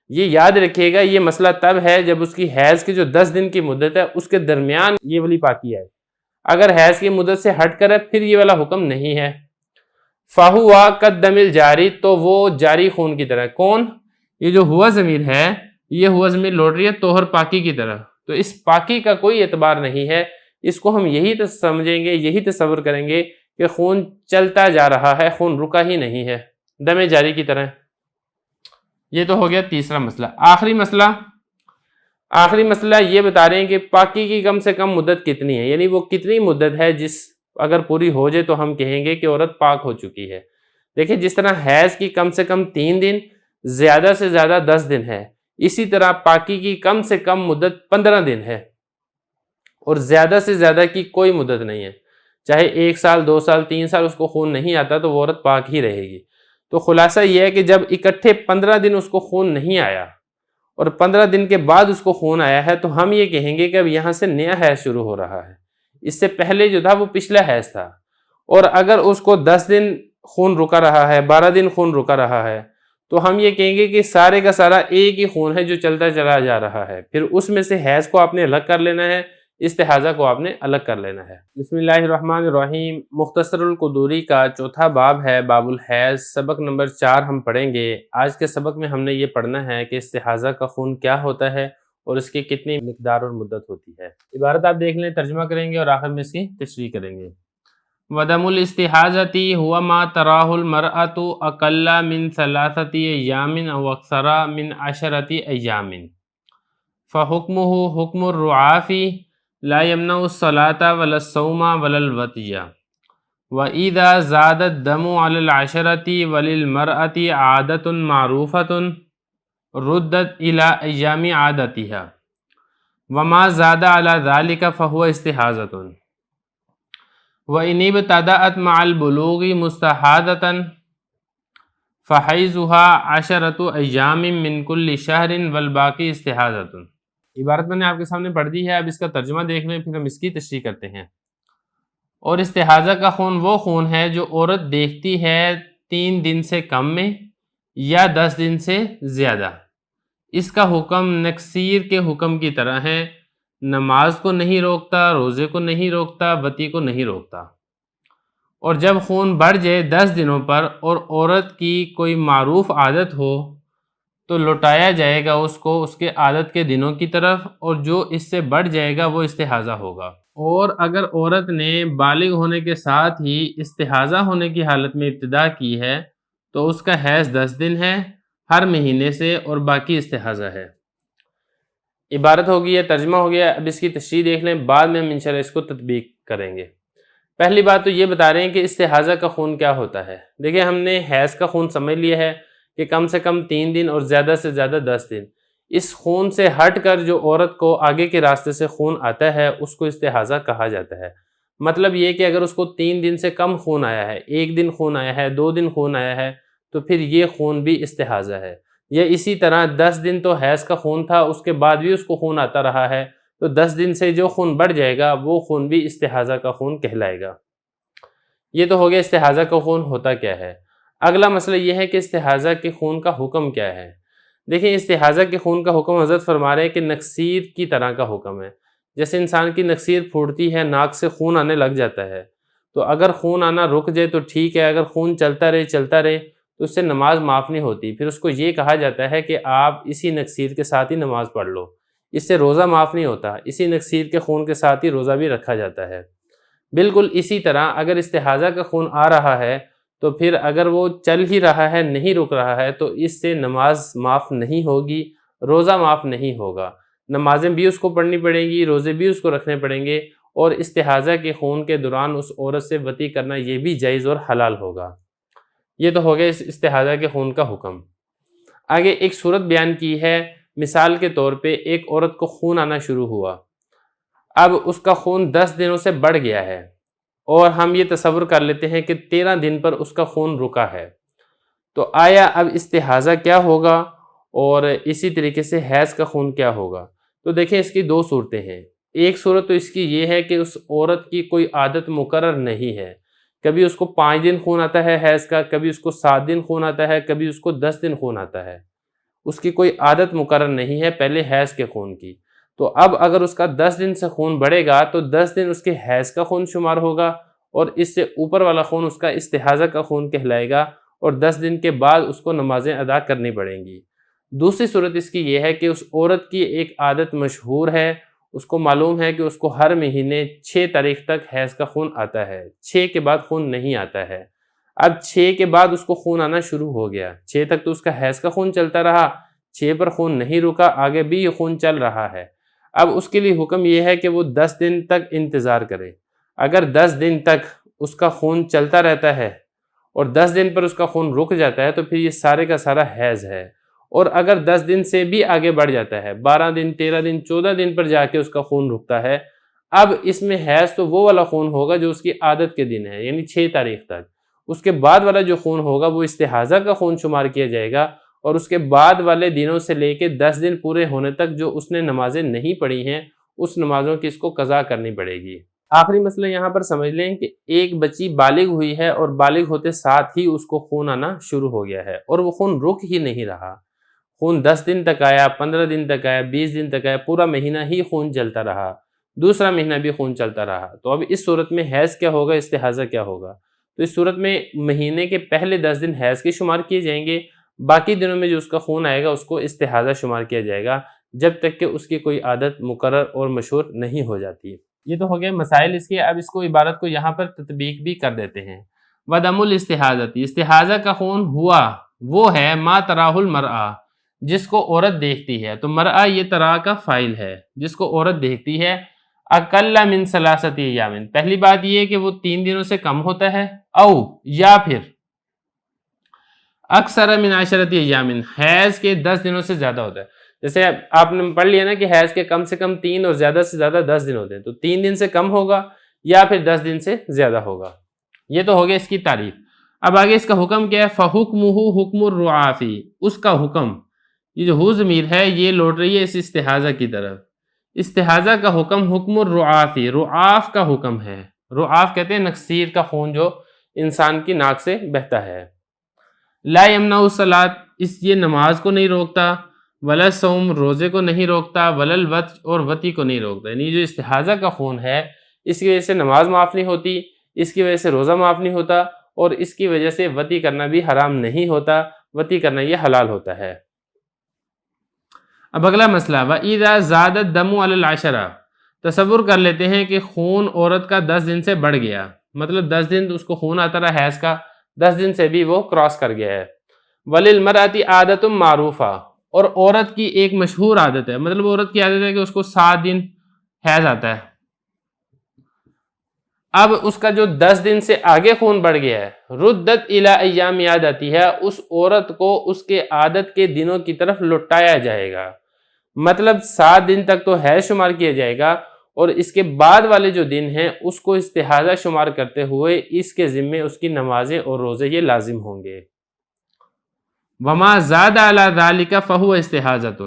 [SPEAKER 1] یہ یاد رکھیے گا، یہ مسئلہ تب ہے جب اس کی حیض کی جو 10 دن کی مدت ہے اس کے درمیان یہ والی پاکی آئے۔ اگر حیض کی مدت سے ہٹ کر ہے پھر یہ والا حکم نہیں ہے۔ فَهُوَ كَالدَّمِ الْجَارِ، تو وہ جاری خون کی طرح۔ کون؟ یہ جو ہوا ضمیر ہے، یہ ہوا ضمیر لوٹ رہی ہے طہر پاکی کی طرح، تو اس پاکی کا کوئی اعتبار نہیں ہے۔ اس کو ہم یہی سمجھیں گے، یہی تصور کریں گے کہ خون چلتا جا رہا ہے، خون رکا ہی نہیں ہے، دم جاری کی طرح۔ یہ تو ہو گیا تیسرا مسئلہ۔ آخری مسئلہ یہ بتا رہے ہیں کہ پاکی کی کم سے کم مدت کتنی ہے، یعنی وہ کتنی مدت ہے جس اگر پوری ہو جائے تو ہم کہیں گے کہ عورت پاک ہو چکی ہے۔ دیکھیں جس طرح حیض کی کم سے کم 3 دن، زیادہ سے زیادہ 10 دن ہے، اسی طرح پاکی کی کم سے کم مدت 15 دن ہے، اور زیادہ سے زیادہ کی کوئی مدت نہیں ہے۔ چاہے 1 سال، 2 سال، 3 سال اس کو خون نہیں آتا تو وہ عورت پاک ہی رہے گی۔ تو خلاصہ یہ ہے کہ جب اکٹھے 15 دن اس کو خون نہیں آیا اور 15 دن کے بعد اس کو خون آیا ہے تو ہم یہ کہیں گے کہ اب یہاں سے نیا حیض شروع ہو رہا ہے۔ اس سے پہلے جو تھا وہ پچھلا حیض تھا، اور اگر اس کو 10 دن خون رکا رہا ہے، 12 دن خون رکا رہا ہے، تو ہم یہ کہیں گے کہ سارے کا سارا ایک ہی خون ہے جو چلتا چلا جا رہا ہے۔ پھر اس میں سے حیض کو آپ نے الگ کر لینا ہے، استحاضہ کو آپ نے الگ کر لینا ہے۔ بسم اللہ الرحمن الرحیم۔ مختصر القدوری کا چوتھا باب ہے باب الحیض، سبق نمبر 4 ہم پڑھیں گے۔ آج کے سبق میں ہم نے یہ پڑھنا ہے کہ استحاضہ کا خون کیا ہوتا ہے اور اس کی کتنی مقدار اور مدت ہوتی ہے۔ عبارت آپ دیکھ لیں، ترجمہ کریں گے اور آخر میں اس کی تشریح کریں گے۔ وَدَمُ الْإِسْتِحَاضَةِ هُوَ مَا تَرَاهُ الْمَرْأَةُ أَقَلَّ مِنْ 3 أَيَّامٍ أَوْ أَكْثَرَ مِنْ 10 أَيَّامٍ فَحُكْمُهُ حُكْمُ الرُّعَافِ لا يمنع الصلاة ولا الصوم ولا الوطي وإذا زاد الدم على 10 وللمرأة عادة معروفة ردت إلى أيام عادتها وما زاد على ذلك فهو استحاضة وإن ابتدأت مع البلوغ مستحاضة فحيضها 10 أيام من كل شهر والباقي استحاضة۔ عبارت میں نے آپ کے سامنے پڑھ دی ہے، اب اس کا ترجمہ دیکھ لیں پھر ہم اس کی تشریح کرتے ہیں۔ اور استحاضہ کا خون وہ خون ہے جو عورت دیکھتی ہے 3 دن سے کم میں یا 10 دن سے زیادہ۔ اس کا حکم نکسیر کے حکم کی طرح ہے، نماز کو نہیں روکتا، روزے کو نہیں روکتا، وطی کو نہیں روکتا۔ اور جب خون بڑھ جائے 10 دنوں پر اور عورت کی کوئی معروف عادت ہو تو لوٹایا جائے گا اس کو اس کے عادت کے دنوں کی طرف، اور جو اس سے بڑھ جائے گا وہ استحاضہ ہوگا۔ اور اگر عورت نے بالغ ہونے کے ساتھ ہی استحاضہ ہونے کی حالت میں ابتدا کی ہے تو اس کا حیض 10 دن ہے ہر مہینے سے، اور باقی استحاضہ ہے۔ عبارت ہو گئی ہے، ترجمہ ہو گیا، اب اس کی تشریح دیکھ لیں، بعد میں ہم انشاءاللہ اس کو تطبیق کریں گے۔ پہلی بات تو یہ بتا رہے ہیں کہ استحاضہ کا خون کیا ہوتا ہے۔ دیکھیں ہم نے حیض کا خون سمجھ لیا ہے کہ کم سے کم 3 دن اور زیادہ سے زیادہ 10 دن۔ اس خون سے ہٹ کر جو عورت کو آگے کے راستے سے خون آتا ہے اس کو استحاضہ کہا جاتا ہے۔ مطلب یہ کہ اگر اس کو 3 دن سے کم خون آیا ہے، 1 دن خون آیا ہے، 2 دن خون آیا ہے، تو پھر یہ خون بھی استحاضہ ہے۔ یا اسی طرح 10 دن تو حیض کا خون تھا، اس کے بعد بھی اس کو خون آتا رہا ہے، تو 10 دن سے جو خون بڑھ جائے گا وہ خون بھی استحاضہ کا خون کہلائے گا۔ یہ تو ہو گیا استحاضہ کا خون ہوتا کیا ہے۔ اگلا مسئلہ یہ ہے کہ استحاضہ کے خون کا حکم کیا ہے۔ دیکھیں استحاضہ کے خون کا حکم حضرت فرما رہے ہیں کہ نکسیر کی طرح کا حکم ہے۔ جیسے انسان کی نکسیر پھوٹتی ہے، ناک سے خون آنے لگ جاتا ہے، تو اگر خون آنا رک جائے تو ٹھیک ہے، اگر خون چلتا رہے تو اس سے نماز معاف نہیں ہوتی، پھر اس کو یہ کہا جاتا ہے کہ آپ اسی نکسیر کے ساتھ ہی نماز پڑھ لو، اس سے روزہ معاف نہیں ہوتا، اسی نکسیر کے خون کے ساتھ ہی روزہ بھی رکھا جاتا ہے۔ بالکل اسی طرح اگر استحاضہ کا خون آ رہا ہے تو پھر اگر وہ چل ہی رہا ہے، نہیں رک رہا ہے، تو اس سے نماز معاف نہیں ہوگی، روزہ معاف نہیں ہوگا۔ نمازیں بھی اس کو پڑھنی پڑیں گی، روزے بھی اس کو رکھنے پڑیں گے، اور استحاضہ کے خون کے دوران اس عورت سے وطی کرنا یہ بھی جائز اور حلال ہوگا۔ یہ تو ہو گیا اس استحاضہ کے خون کا حکم۔ آگے ایک صورت بیان کی ہے، مثال کے طور پہ ایک عورت کو خون آنا شروع ہوا، اب اس کا خون 10 دنوں سے بڑھ گیا ہے، اور ہم یہ تصور کر لیتے ہیں کہ 13 دن پر اس کا خون رکا ہے، تو آیا اب استحاضہ کیا ہوگا اور اسی طریقے سے حیض کا خون کیا ہوگا؟ تو دیکھیں اس کی دو صورتیں ہیں۔ ایک صورت تو اس کی یہ ہے کہ اس عورت کی کوئی عادت مقرر نہیں ہے، کبھی اس کو 5 دن خون آتا ہے حیض کا، کبھی اس کو 7 دن خون آتا ہے، کبھی اس کو 10 دن خون آتا ہے، اس کی کوئی عادت مقرر نہیں ہے پہلے حیض کے خون کی۔ تو اب اگر اس کا 10 دن سے خون بڑھے گا تو 10 دن اس کے حیض کا خون شمار ہوگا، اور اس سے اوپر والا خون اس کا استحاضہ کا خون کہلائے گا، اور 10 دن کے بعد اس کو نمازیں ادا کرنی پڑیں گی۔ دوسری صورت اس کی یہ ہے کہ اس عورت کی ایک عادت مشہور ہے، اس کو معلوم ہے کہ اس کو ہر مہینے 6 تاریخ تک حیض کا خون آتا ہے، 6 کے بعد خون نہیں آتا ہے۔ اب 6 کے بعد اس کو خون آنا شروع ہو گیا، 6 تک تو اس کا حیض کا خون چلتا رہا، 6 پر خون نہیں رکا، آگے بھی یہ خون چل رہا ہے۔ اب اس کے لیے حکم یہ ہے کہ وہ 10 دن تک انتظار کرے۔ اگر 10 دن تک اس کا خون چلتا رہتا ہے اور 10 دن پر اس کا خون رک جاتا ہے تو پھر یہ سارے کا سارا حیض ہے، اور اگر 10 دن سے بھی آگے بڑھ جاتا ہے، 12 دن، 13 دن، 14 دن پر جا کے اس کا خون رکتا ہے، اب اس میں حیض تو وہ والا خون ہوگا جو اس کی عادت کے دن ہے، یعنی 6 تاریخ تک۔ اس کے بعد والا جو خون ہوگا وہ استحاضہ کا خون شمار کیا جائے گا، اور اس کے بعد والے دنوں سے لے کے 10 دن پورے ہونے تک جو اس نے نمازیں نہیں پڑھی ہیں، اس نمازوں کی اس کو قضا کرنی پڑے گی۔ آخری مسئلہ یہاں پر سمجھ لیں کہ ایک بچی بالغ ہوئی ہے اور بالغ ہوتے ساتھ ہی اس کو خون آنا شروع ہو گیا ہے، اور وہ خون رک ہی نہیں رہا، خون 10 دن تک آیا، 15 دن تک آیا، 20 دن تک آیا، پورا مہینہ ہی خون چلتا رہا، دوسرا مہینہ بھی خون چلتا رہا۔ تو اب اس صورت میں حیض کیا ہوگا، استحاضہ کیا ہوگا؟ تو اس صورت میں مہینے کے پہلے 10 دن حیض کے شمار کیے جائیں گے، باقی دنوں میں جو اس کا خون آئے گا اس کو استحاضہ شمار کیا جائے گا، جب تک کہ اس کی کوئی عادت مقرر اور مشہور نہیں ہو جاتی۔ یہ تو ہو گئے مسائل اس کے۔ اب اس کو عبارت کو یہاں پر تطبیق بھی کر دیتے ہیں۔ وَدَمُ الْإِسْتِحَاضَةِ، استحاضہ کا خون ہوا وہ ہے ما تراہ المرأہ، جس کو عورت دیکھتی ہے۔ تو مرأہ یہ تراہ کا فاعل ہے، جس کو عورت دیکھتی ہے۔ اقل من 3 ایام، پہلی بات یہ کہ وہ 3 دنوں سے کم ہوتا ہے، او یا پھر اکثر من 10 ایام، حیض کے 10 دنوں سے زیادہ ہوتا ہے۔ جیسے آپ نے پڑھ لیا نا کہ حیض کے کم سے کم 3 اور زیادہ سے زیادہ 10 دن ہوتے ہیں، تو 3 دن سے کم ہوگا یا پھر 10 دن سے زیادہ ہوگا۔ یہ تو ہو گیا اس کی تعریف۔ اب آگے اس کا حکم کیا ہے؟ فَحُکْمُهُ حُکْمُ الرُّعَافِ، اس کا حکم، یہ جو ہو ضمیر ہے یہ لوٹ رہی ہے اس استحاضہ کی طرف۔ استحاضہ کا حکم حکم الرعاف، رعاف کا حکم ہے۔ رعاف کہتے ہیں نکسیر کا خون جو انسان کی ناک سے بہتا ہے۔ لا یمنع الصلاۃ، اس یہ نماز کو نہیں روکتا، ولا الصوم، روزے کو نہیں روکتا، ولا الوطء، اور وطی کو نہیں روکتا۔ یعنی جو استحاضہ کا خون ہے اس کی وجہ سے نماز معاف نہیں ہوتی، اس کی وجہ سے روزہ معاف نہیں ہوتا، اور اس کی وجہ سے وطی کرنا بھی حرام نہیں ہوتا، وطی کرنا یہ حلال ہوتا ہے۔ اب اگلا مسئلہ، وَإِذَا زَادَ الدَّمُ عَلَى الْعَشْرَةِ، تصور کر لیتے ہیں کہ خون عورت کا 10 دن سے بڑھ گیا، مطلب 10 دن اس کو خون آتا رہا حیض کا، 10 دن سے بھی وہ کراس کر گیا ہے۔ وَلِلْمَرْأَةِ عَادَةٌ مَعْرُوفَةٌ، اور عورت کی ایک مشہور عادت ہے، مطلب عورت کی عادت ہے کہ اس کو 7 دن حیض آتا ہے۔ اب اس کا جو 10 دن سے آگے خون بڑھ گیا ہے، ردت الی ایام عادتہا، اس عورت کو اس کے عادت کے دنوں کی طرف لوٹایا جائے گا، مطلب 7 دن تک تو حیض شمار کیا جائے گا، اور اس کے بعد والے جو دن ہیں اس کو استحاضہ شمار کرتے ہوئے اس کے ذمے اس کی نمازیں اور روزے یہ لازم ہوں گے۔ وما زاد علی ذلک فہو استحاضۃ،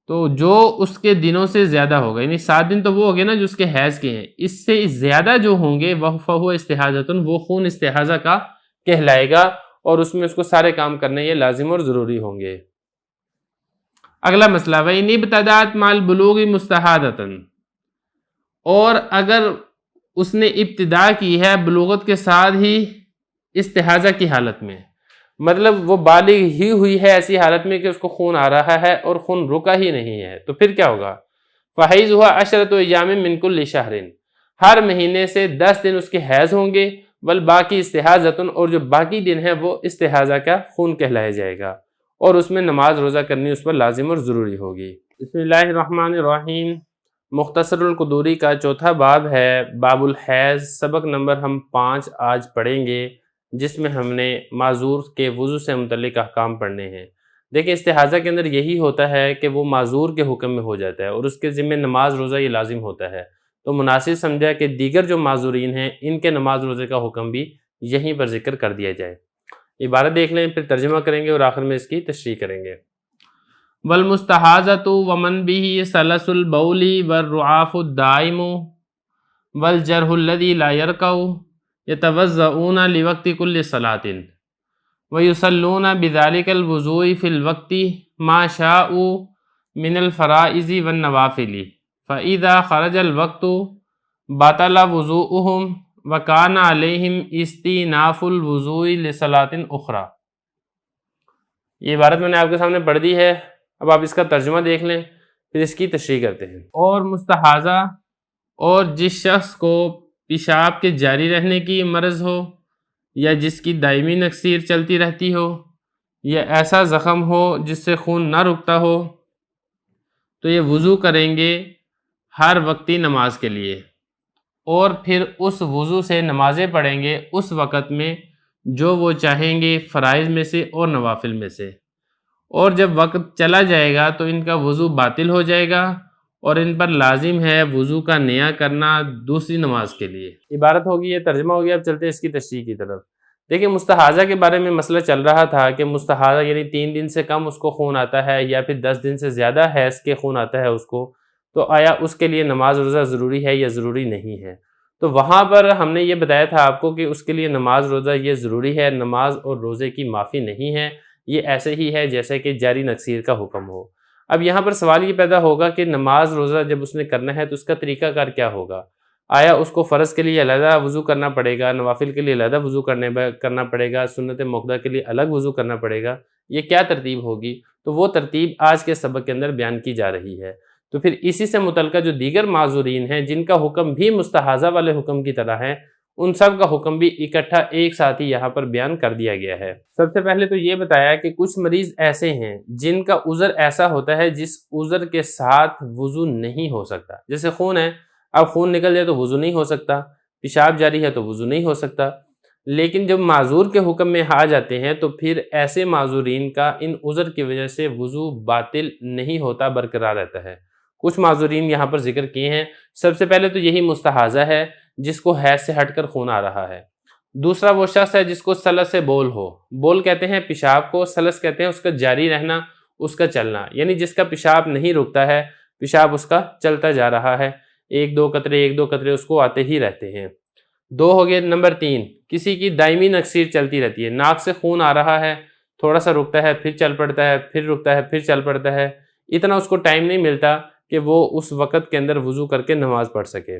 [SPEAKER 1] تو جو اس کے دنوں سے زیادہ ہوگا، یعنی 7 دن تو وہ ہو گئے نا جو اس کے حیض کے ہیں، اس سے زیادہ جو ہوں گے وہ فہو استحاضۃ، وہ خون استحاضہ کا کہلائے گا، اور اس میں اس کو سارے کام کرنے یہ لازم اور ضروری ہوں گے۔ اگلا مسئلہ، وَإِنِ ابْتَدَأَتْ مَعَ الْبُلُوغِ مُسْتَحَاضَةً، اور اگر اس نے ابتدا کی ہے بلوغت کے ساتھ ہی استحاضہ کی حالت میں، مطلب وہ بالغ ہی ہوئی ہے ایسی حالت میں کہ اس کو خون آ رہا ہے اور خون رکا ہی نہیں ہے، تو پھر کیا ہوگا؟ فَحَيْضُهَا 10 ایام مِنْ كُلِّ شَهْرٍ، ہر مہینے سے 10 دن اس کے حیض ہوں گے، والباقی استحاضۃ، اور جو باقی دن ہے وہ استحاضہ کا خون کہلایا جائے گا، اور اس میں نماز روزہ کرنی اس پر لازم اور ضروری ہوگی۔ بسم اللہ الرحمن الرحیم۔ مختصر القدوری کا چوتھا باب ہے باب الحیض، سبق نمبر ہم 5 آج پڑھیں گے، جس میں ہم نے معذور کے وضو سے متعلق احکام پڑھنے ہیں۔ دیکھیں استحاضہ کے اندر یہی ہوتا ہے کہ وہ معذور کے حکم میں ہو جاتا ہے اور اس کے ذمہ نماز روزہ یہ لازم ہوتا ہے، تو مناسب سمجھا کہ دیگر جو معذورین ہیں ان کے نماز روزے کا حکم بھی یہیں پر ذکر کر دیا جائے۔ عبارت دیکھ لیں، پھر ترجمہ کریں گے اور آخر میں اس کی تشریح کریں گے۔ والمستحاضۃ ومن به سلس البول والرعاف الدائم والجرح الذي لا يرقع يتوضؤون لوقت كل صلاة ويصلون بذلك الوضوء في الوقت ما شاءوا من الفرائض والنوافل، فإذا خرج الوقت بطل وضوءهم وكان عليهم استئناف الوضوء لصلاة أخرى۔ یہ عبارت میں نے آپ کے سامنے پڑھ دی ہے، اب آپ اس کا ترجمہ دیکھ لیں، پھر اس کی تشریح کرتے ہیں۔ اور مستحاضہ اور جس شخص کو پیشاب کے جاری رہنے کی مرض ہو، یا جس کی دائمی نکسیر چلتی رہتی ہو، یا ایسا زخم ہو جس سے خون نہ رکتا ہو، تو یہ وضو کریں گے ہر وقتی نماز کے لیے، اور پھر اس وضو سے نمازیں پڑھیں گے اس وقت میں جو وہ چاہیں گے فرائض میں سے اور نوافل میں سے، اور جب وقت چلا جائے گا تو ان کا وضو باطل ہو جائے گا اور ان پر لازم ہے وضو کا نیا کرنا دوسری نماز کے لیے۔ عبارت ہوگی، یہ ترجمہ ہو گیا، اب چلتے ہیں اس کی تشریح کی طرف۔ دیکھیں مستحاضہ کے بارے میں مسئلہ چل رہا تھا کہ مستحاضہ یعنی 3 دن سے کم اس کو خون آتا ہے یا پھر 10 دن سے زیادہ حیض کے خون آتا ہے اس کو، تو آیا اس کے لیے نماز روزہ ضروری ہے یا ضروری نہیں ہے؟ تو وہاں پر ہم نے یہ بتایا تھا آپ کو کہ اس کے لیے نماز روزہ یہ ضروری ہے، نماز اور روزے کی معافی نہیں ہے، یہ ایسے ہی ہے جیسے کہ جاری نکسیر کا حکم ہو۔ اب یہاں پر سوال یہ پیدا ہوگا کہ نماز روزہ جب اس نے کرنا ہے تو اس کا طریقہ کار کیا ہوگا؟ آیا اس کو فرض کے لیے علیحدہ وضو کرنا پڑے گا، نوافل کے لیے علیحدہ وضو کرنا پڑے گا، سنت مؤکدہ کے لیے الگ وضو کرنا پڑے گا؟ یہ کیا ترتیب ہوگی؟ تو وہ ترتیب آج کے سبق کے اندر بیان کی جا رہی ہے۔ تو پھر اسی سے متعلقہ جو دیگر معذورین ہیں جن کا حکم بھی مستحاضہ والے حکم کی طرح ہے، ان سب کا حکم بھی اکٹھا ایک ساتھ ہی یہاں پر بیان کر دیا گیا ہے۔ سب سے پہلے تو یہ بتایا کہ کچھ مریض ایسے ہیں جن کا عذر ایسا ہوتا ہے جس عذر کے ساتھ وضو نہیں ہو سکتا، جیسے خون ہے، اب خون نکل جائے تو وضو نہیں ہو سکتا، پیشاب جاری ہے تو وضو نہیں ہو سکتا، لیکن جب معذور کے حکم میں آ جاتے ہیں تو پھر ایسے معذورین کا ان عذر کی وجہ سے وضو باطل نہیں ہوتا، برقرار رہتا ہے۔ کچھ معذورین یہاں پر ذکر کیے ہیں۔ سب سے پہلے تو یہی مستحاضہ ہے جس کو حیض سے ہٹ کر خون آ رہا ہے۔ دوسرا وہ شخص ہے جس کو سلس سے بول ہو، بول کہتے ہیں پیشاب کو، سلس کہتے ہیں اس کا جاری رہنا، اس کا چلنا، یعنی جس کا پیشاب نہیں رکتا ہے، پیشاب اس کا چلتا جا رہا ہے، ایک دو قطرے اس کو آتے ہی رہتے ہیں۔ 2 ہو گئے۔ نمبر 3، کسی کی دائمی نکسیر چلتی رہتی ہے، ناک سے خون آ رہا ہے، تھوڑا سا رکتا ہے، پھر چل پڑتا ہے، پھر رکتا ہے، پھر چل پڑتا ہے، اتنا اس کو ٹائم نہیں ملتا کہ وہ اس وقت کے اندر وضو کر کے نماز پڑھ سکے۔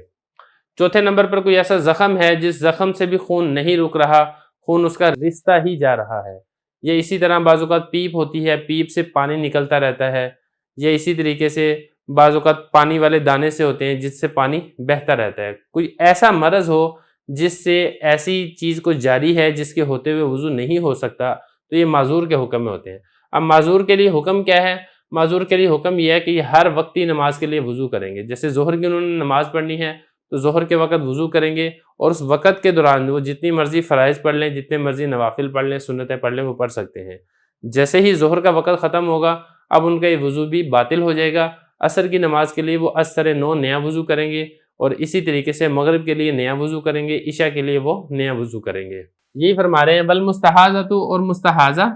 [SPEAKER 1] چوتھے نمبر پر کوئی ایسا زخم ہے جس زخم سے بھی خون نہیں رک رہا، خون اس کا رستا ہی جا رہا ہے، یا اسی طرح بعض اوقات پیپ ہوتی ہے، پیپ سے پانی نکلتا رہتا ہے، یا اسی طریقے سے بعض اوقات پانی والے دانے سے ہوتے ہیں جس سے پانی بہتا رہتا ہے۔ کوئی ایسا مرض ہو جس سے ایسی چیز کو جاری ہے جس کے ہوتے ہوئے وضو نہیں ہو سکتا، تو یہ معذور کے حکم میں ہوتے ہیں۔ اب معذور کے لیے حکم کیا ہے؟ معذور کے لیے حکم یہ ہے کہ یہ ہر وقتی نماز کے لیے وضو کریں گے۔ جیسے ظہر کی انہوں نے نماز پڑھنی ہے تو ظہر کے وقت وضو کریں گے، اور اس وقت کے دوران وہ جتنی مرضی فرائض پڑھ لیں، جتنے مرضی نوافل پڑھ لیں، سنتیں پڑھ لیں، وہ پڑھ سکتے ہیں۔ جیسے ہی ظہر کا وقت ختم ہوگا اب ان کا یہ وضو بھی باطل ہو جائے گا۔ عصر کی نماز کے لیے وہ ازسر نو نیا وضو کریں گے، اور اسی طریقے سے مغرب کے لیے نیا وضو کریں گے، عشاء کے لیے وہ نیا وضو کریں گے۔ یہی فرما رہے ہیں بل مستحاضۃ، اور مستحاضہ،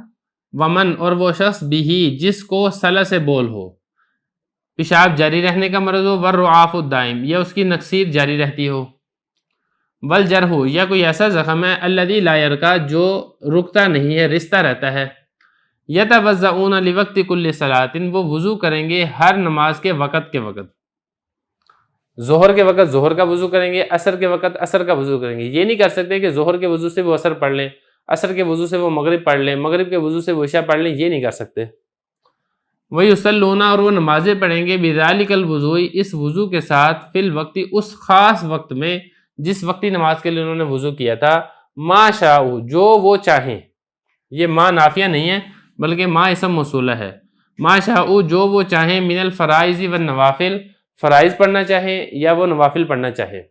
[SPEAKER 1] ومن، اور وہ شخص بھی جس کو سلس سے بول ہو، پیشاب جاری رہنے کا مرض ہو، والرعاف الدائم، یا اس کی نکسیر جاری رہتی ہو، والجرح، یا کوئی ایسا زخم ہے الذی لا یرقع، جو رکتا نہیں ہے، رستا رہتا ہے، یتوضؤون لوقت کل صلاۃ، وہ وضو کریں گے ہر نماز کے وقت ظہر کے وقت ظہر کا وضو کریں گے، عصر کے وقت عصر کا وضو کریں گے۔ یہ نہیں کر سکتے کہ ظہر کے وضو سے وہ عصر پڑھ لیں، عصر کے وضو سے وہ مغرب پڑھ لیں، مغرب کے وضو سے وہ عشاء پڑھ لیں، یہ نہیں کر سکتے۔ وَيُصَلُّونَ، اور وہ نمازیں پڑھیں گے، بِذَلِكَ الْوُضُوءِ، اس وضو کے ساتھ، فی الوقت، اس خاص وقت میں جس وقتی نماز کے لیے انہوں نے وضو کیا تھا، ما شاء جو وہ چاہیں، یہ ما نافیہ نہیں ہے بلکہ ما اسم موصولہ ہے، ما شاء جو وہ چاہیں، من الفرائض والنوافل، فرائض پڑھنا چاہیں یا وہ نوافل پڑھنا چاہیں۔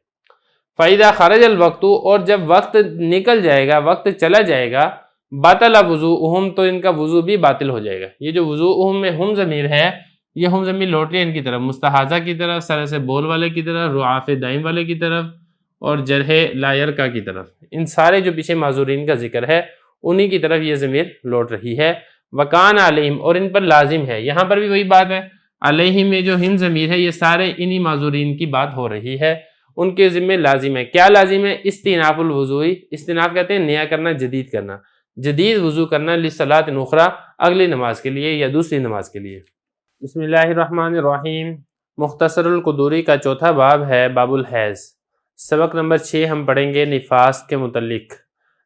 [SPEAKER 1] فَإِذَا خَرَجَ الْوَقْتُ اور جب وقت نکل جائے گا، وقت چلا جائے گا، باطل وضوءہم تو ان کا وضو بھی باطل ہو جائے گا۔ یہ جو وضوءہم میں ہم ضمیر ہے، یہ ہم ضمیر لوٹ رہی ہے ان کی طرف، مستحاضہ کی طرف، سر سے بول والے کی طرف، رعاف دائم والے کی طرف اور جرح لا یرکا کی طرف۔ ان سارے جو پیچھے معذورین کا ذکر ہے انہی کی طرف یہ ضمیر لوٹ رہی ہے۔ وکان علیہم اور ان پر لازم ہے، یہاں پر بھی وہی بات ہے، علیہم میں جو ہم ضمیر ہے یہ سارے انہی معذورین کی بات ہو رہی ہے، ان کے ذمہ لازم ہے۔ کیا لازم ہے؟ استئناف الوضوء، استئناف کہتے ہیں نیا کرنا، جدید کرنا، جدید وضو کرنا، لصلاۃ اخری اگلی نماز کے لیے یا دوسری نماز کے لیے۔ بسم اللہ الرحمن الرحیم۔ مختصر القدوری کا چوتھا باب ہے باب الحیض۔ سبق نمبر 6 ہم پڑھیں گے نفاس کے متعلق۔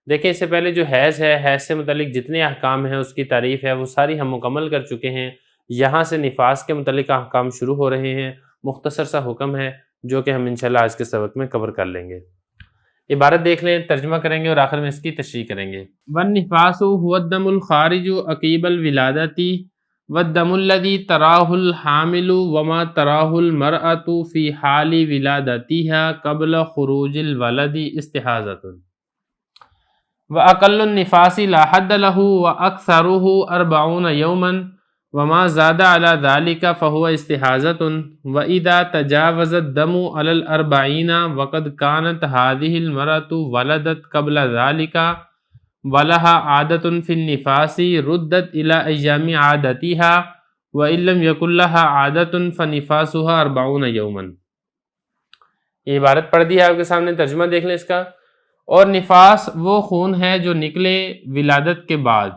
[SPEAKER 1] دیکھیں اس سے پہلے جو حیض ہے، حیض سے متعلق جتنے احکام ہیں، اس کی تعریف ہے، وہ ساری ہم مکمل کر چکے ہیں۔ یہاں سے نفاس کے متعلق احکام شروع ہو رہے ہیں، مختصر سا حکم ہے جو کہ ہم انشاءاللہ آج کے سبق میں کور کر لیں گے۔ عبارت دیکھ لیں، ترجمہ کریں گے اور آخر میں اس کی تشریح کریں گے۔ والنفاس هو الدم الخارج عقیب الولادۃ والدم الذي تراه الحامل وما تراه المرأة في حال ولادتها قبل خروج الولد استحاضة وأقل النفاس لا حد له وأكثره 40 يوما وما زاد على ذلك فهو استحاضة وإذا تجاوز الدم على 40 وقد كانت هذه المرأة ولدت قبل ذلك ولها عادة في النفاس ردت إلى أيام عادتها وإن لم يكن لها عادة فنفاسها 40 يوما۔ یہ عبارت پڑھ دی ہے آپ کے سامنے، ترجمہ دیکھ لیں اس کا۔ اور نفاس وہ خون ہے جو نکلے ولادت کے بعد،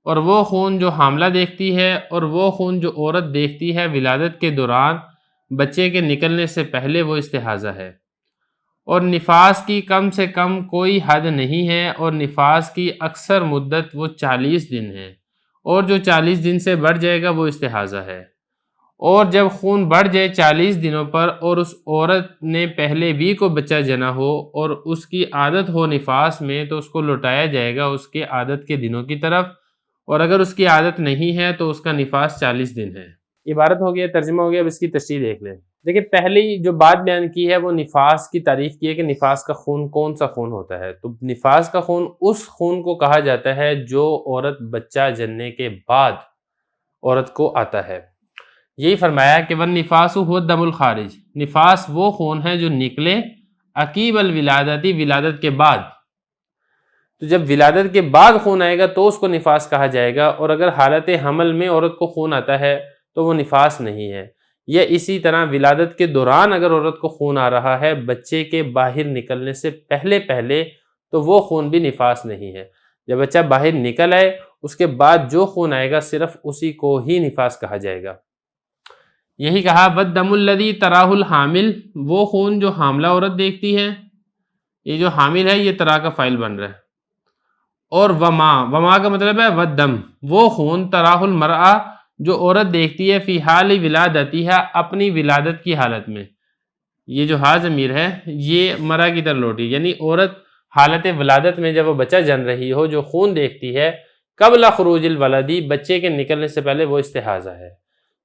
[SPEAKER 1] اور وہ خون جو حاملہ دیکھتی ہے، اور وہ خون جو عورت دیکھتی ہے ولادت کے دوران بچے کے نکلنے سے پہلے، وہ استحاضہ ہے۔ اور نفاس کی کم سے کم کوئی حد نہیں ہے، اور نفاس کی اکثر مدت وہ 40 دن ہے، اور جو 40 دن سے بڑھ جائے گا وہ استحاضہ ہے۔ اور جب خون بڑھ جائے 40 دنوں پر اور اس عورت نے پہلے بھی کو بچہ جنا ہو اور اس کی عادت ہو نفاس میں، تو اس کو لوٹایا جائے گا اس کے عادت کے دنوں کی طرف، اور اگر اس کی عادت نہیں ہے تو اس کا نفاس 40 دن ہے۔ عبارت ہو گیا، ترجمہ ہو گیا، اب اس کی تشریح دیکھ لیں۔ دیکھیں پہلی جو بات بیان کی ہے وہ نفاس کی تعریف کی ہے کہ نفاس کا خون کون سا خون ہوتا ہے۔ تو نفاس کا خون اس خون کو کہا جاتا ہے جو عورت بچہ جننے کے بعد عورت کو آتا ہے۔ یہی فرمایا کہ والنفاس هو الدم الخارج، نفاس وہ خون ہے جو نکلے عقیب الولادت، ولادت کے بعد۔ تو جب ولادت کے بعد خون آئے گا تو اس کو نفاس کہا جائے گا، اور اگر حالت حمل میں عورت کو خون آتا ہے تو وہ نفاس نہیں ہے۔ یا اسی طرح ولادت کے دوران اگر عورت کو خون آ رہا ہے بچے کے باہر نکلنے سے پہلے تو وہ خون بھی نفاس نہیں ہے۔ جب بچہ باہر نکل آئے اس کے بعد جو خون آئے گا صرف اسی کو ہی نفاس کہا جائے گا۔ یہی کہا والدم الذی تراہ الحامل، وہ خون جو حاملہ عورت دیکھتی ہے، یہ جو حامل ہے یہ ترا کا فاعل بن رہا ہے، اور وما کا مطلب ہے والدم، وہ خون تراہ المرأہ جو عورت دیکھتی ہے فی حال ولادتها، اپنی ولادت کی حالت میں۔ یہ جو ہا ضمیر ہے یہ مرا کی طرح لوٹی، یعنی عورت حالت ولادت میں جب وہ بچہ جن رہی ہو جو خون دیکھتی ہے قبل خروج الولدی، بچے کے نکلنے سے پہلے، وہ استحاضہ ہے۔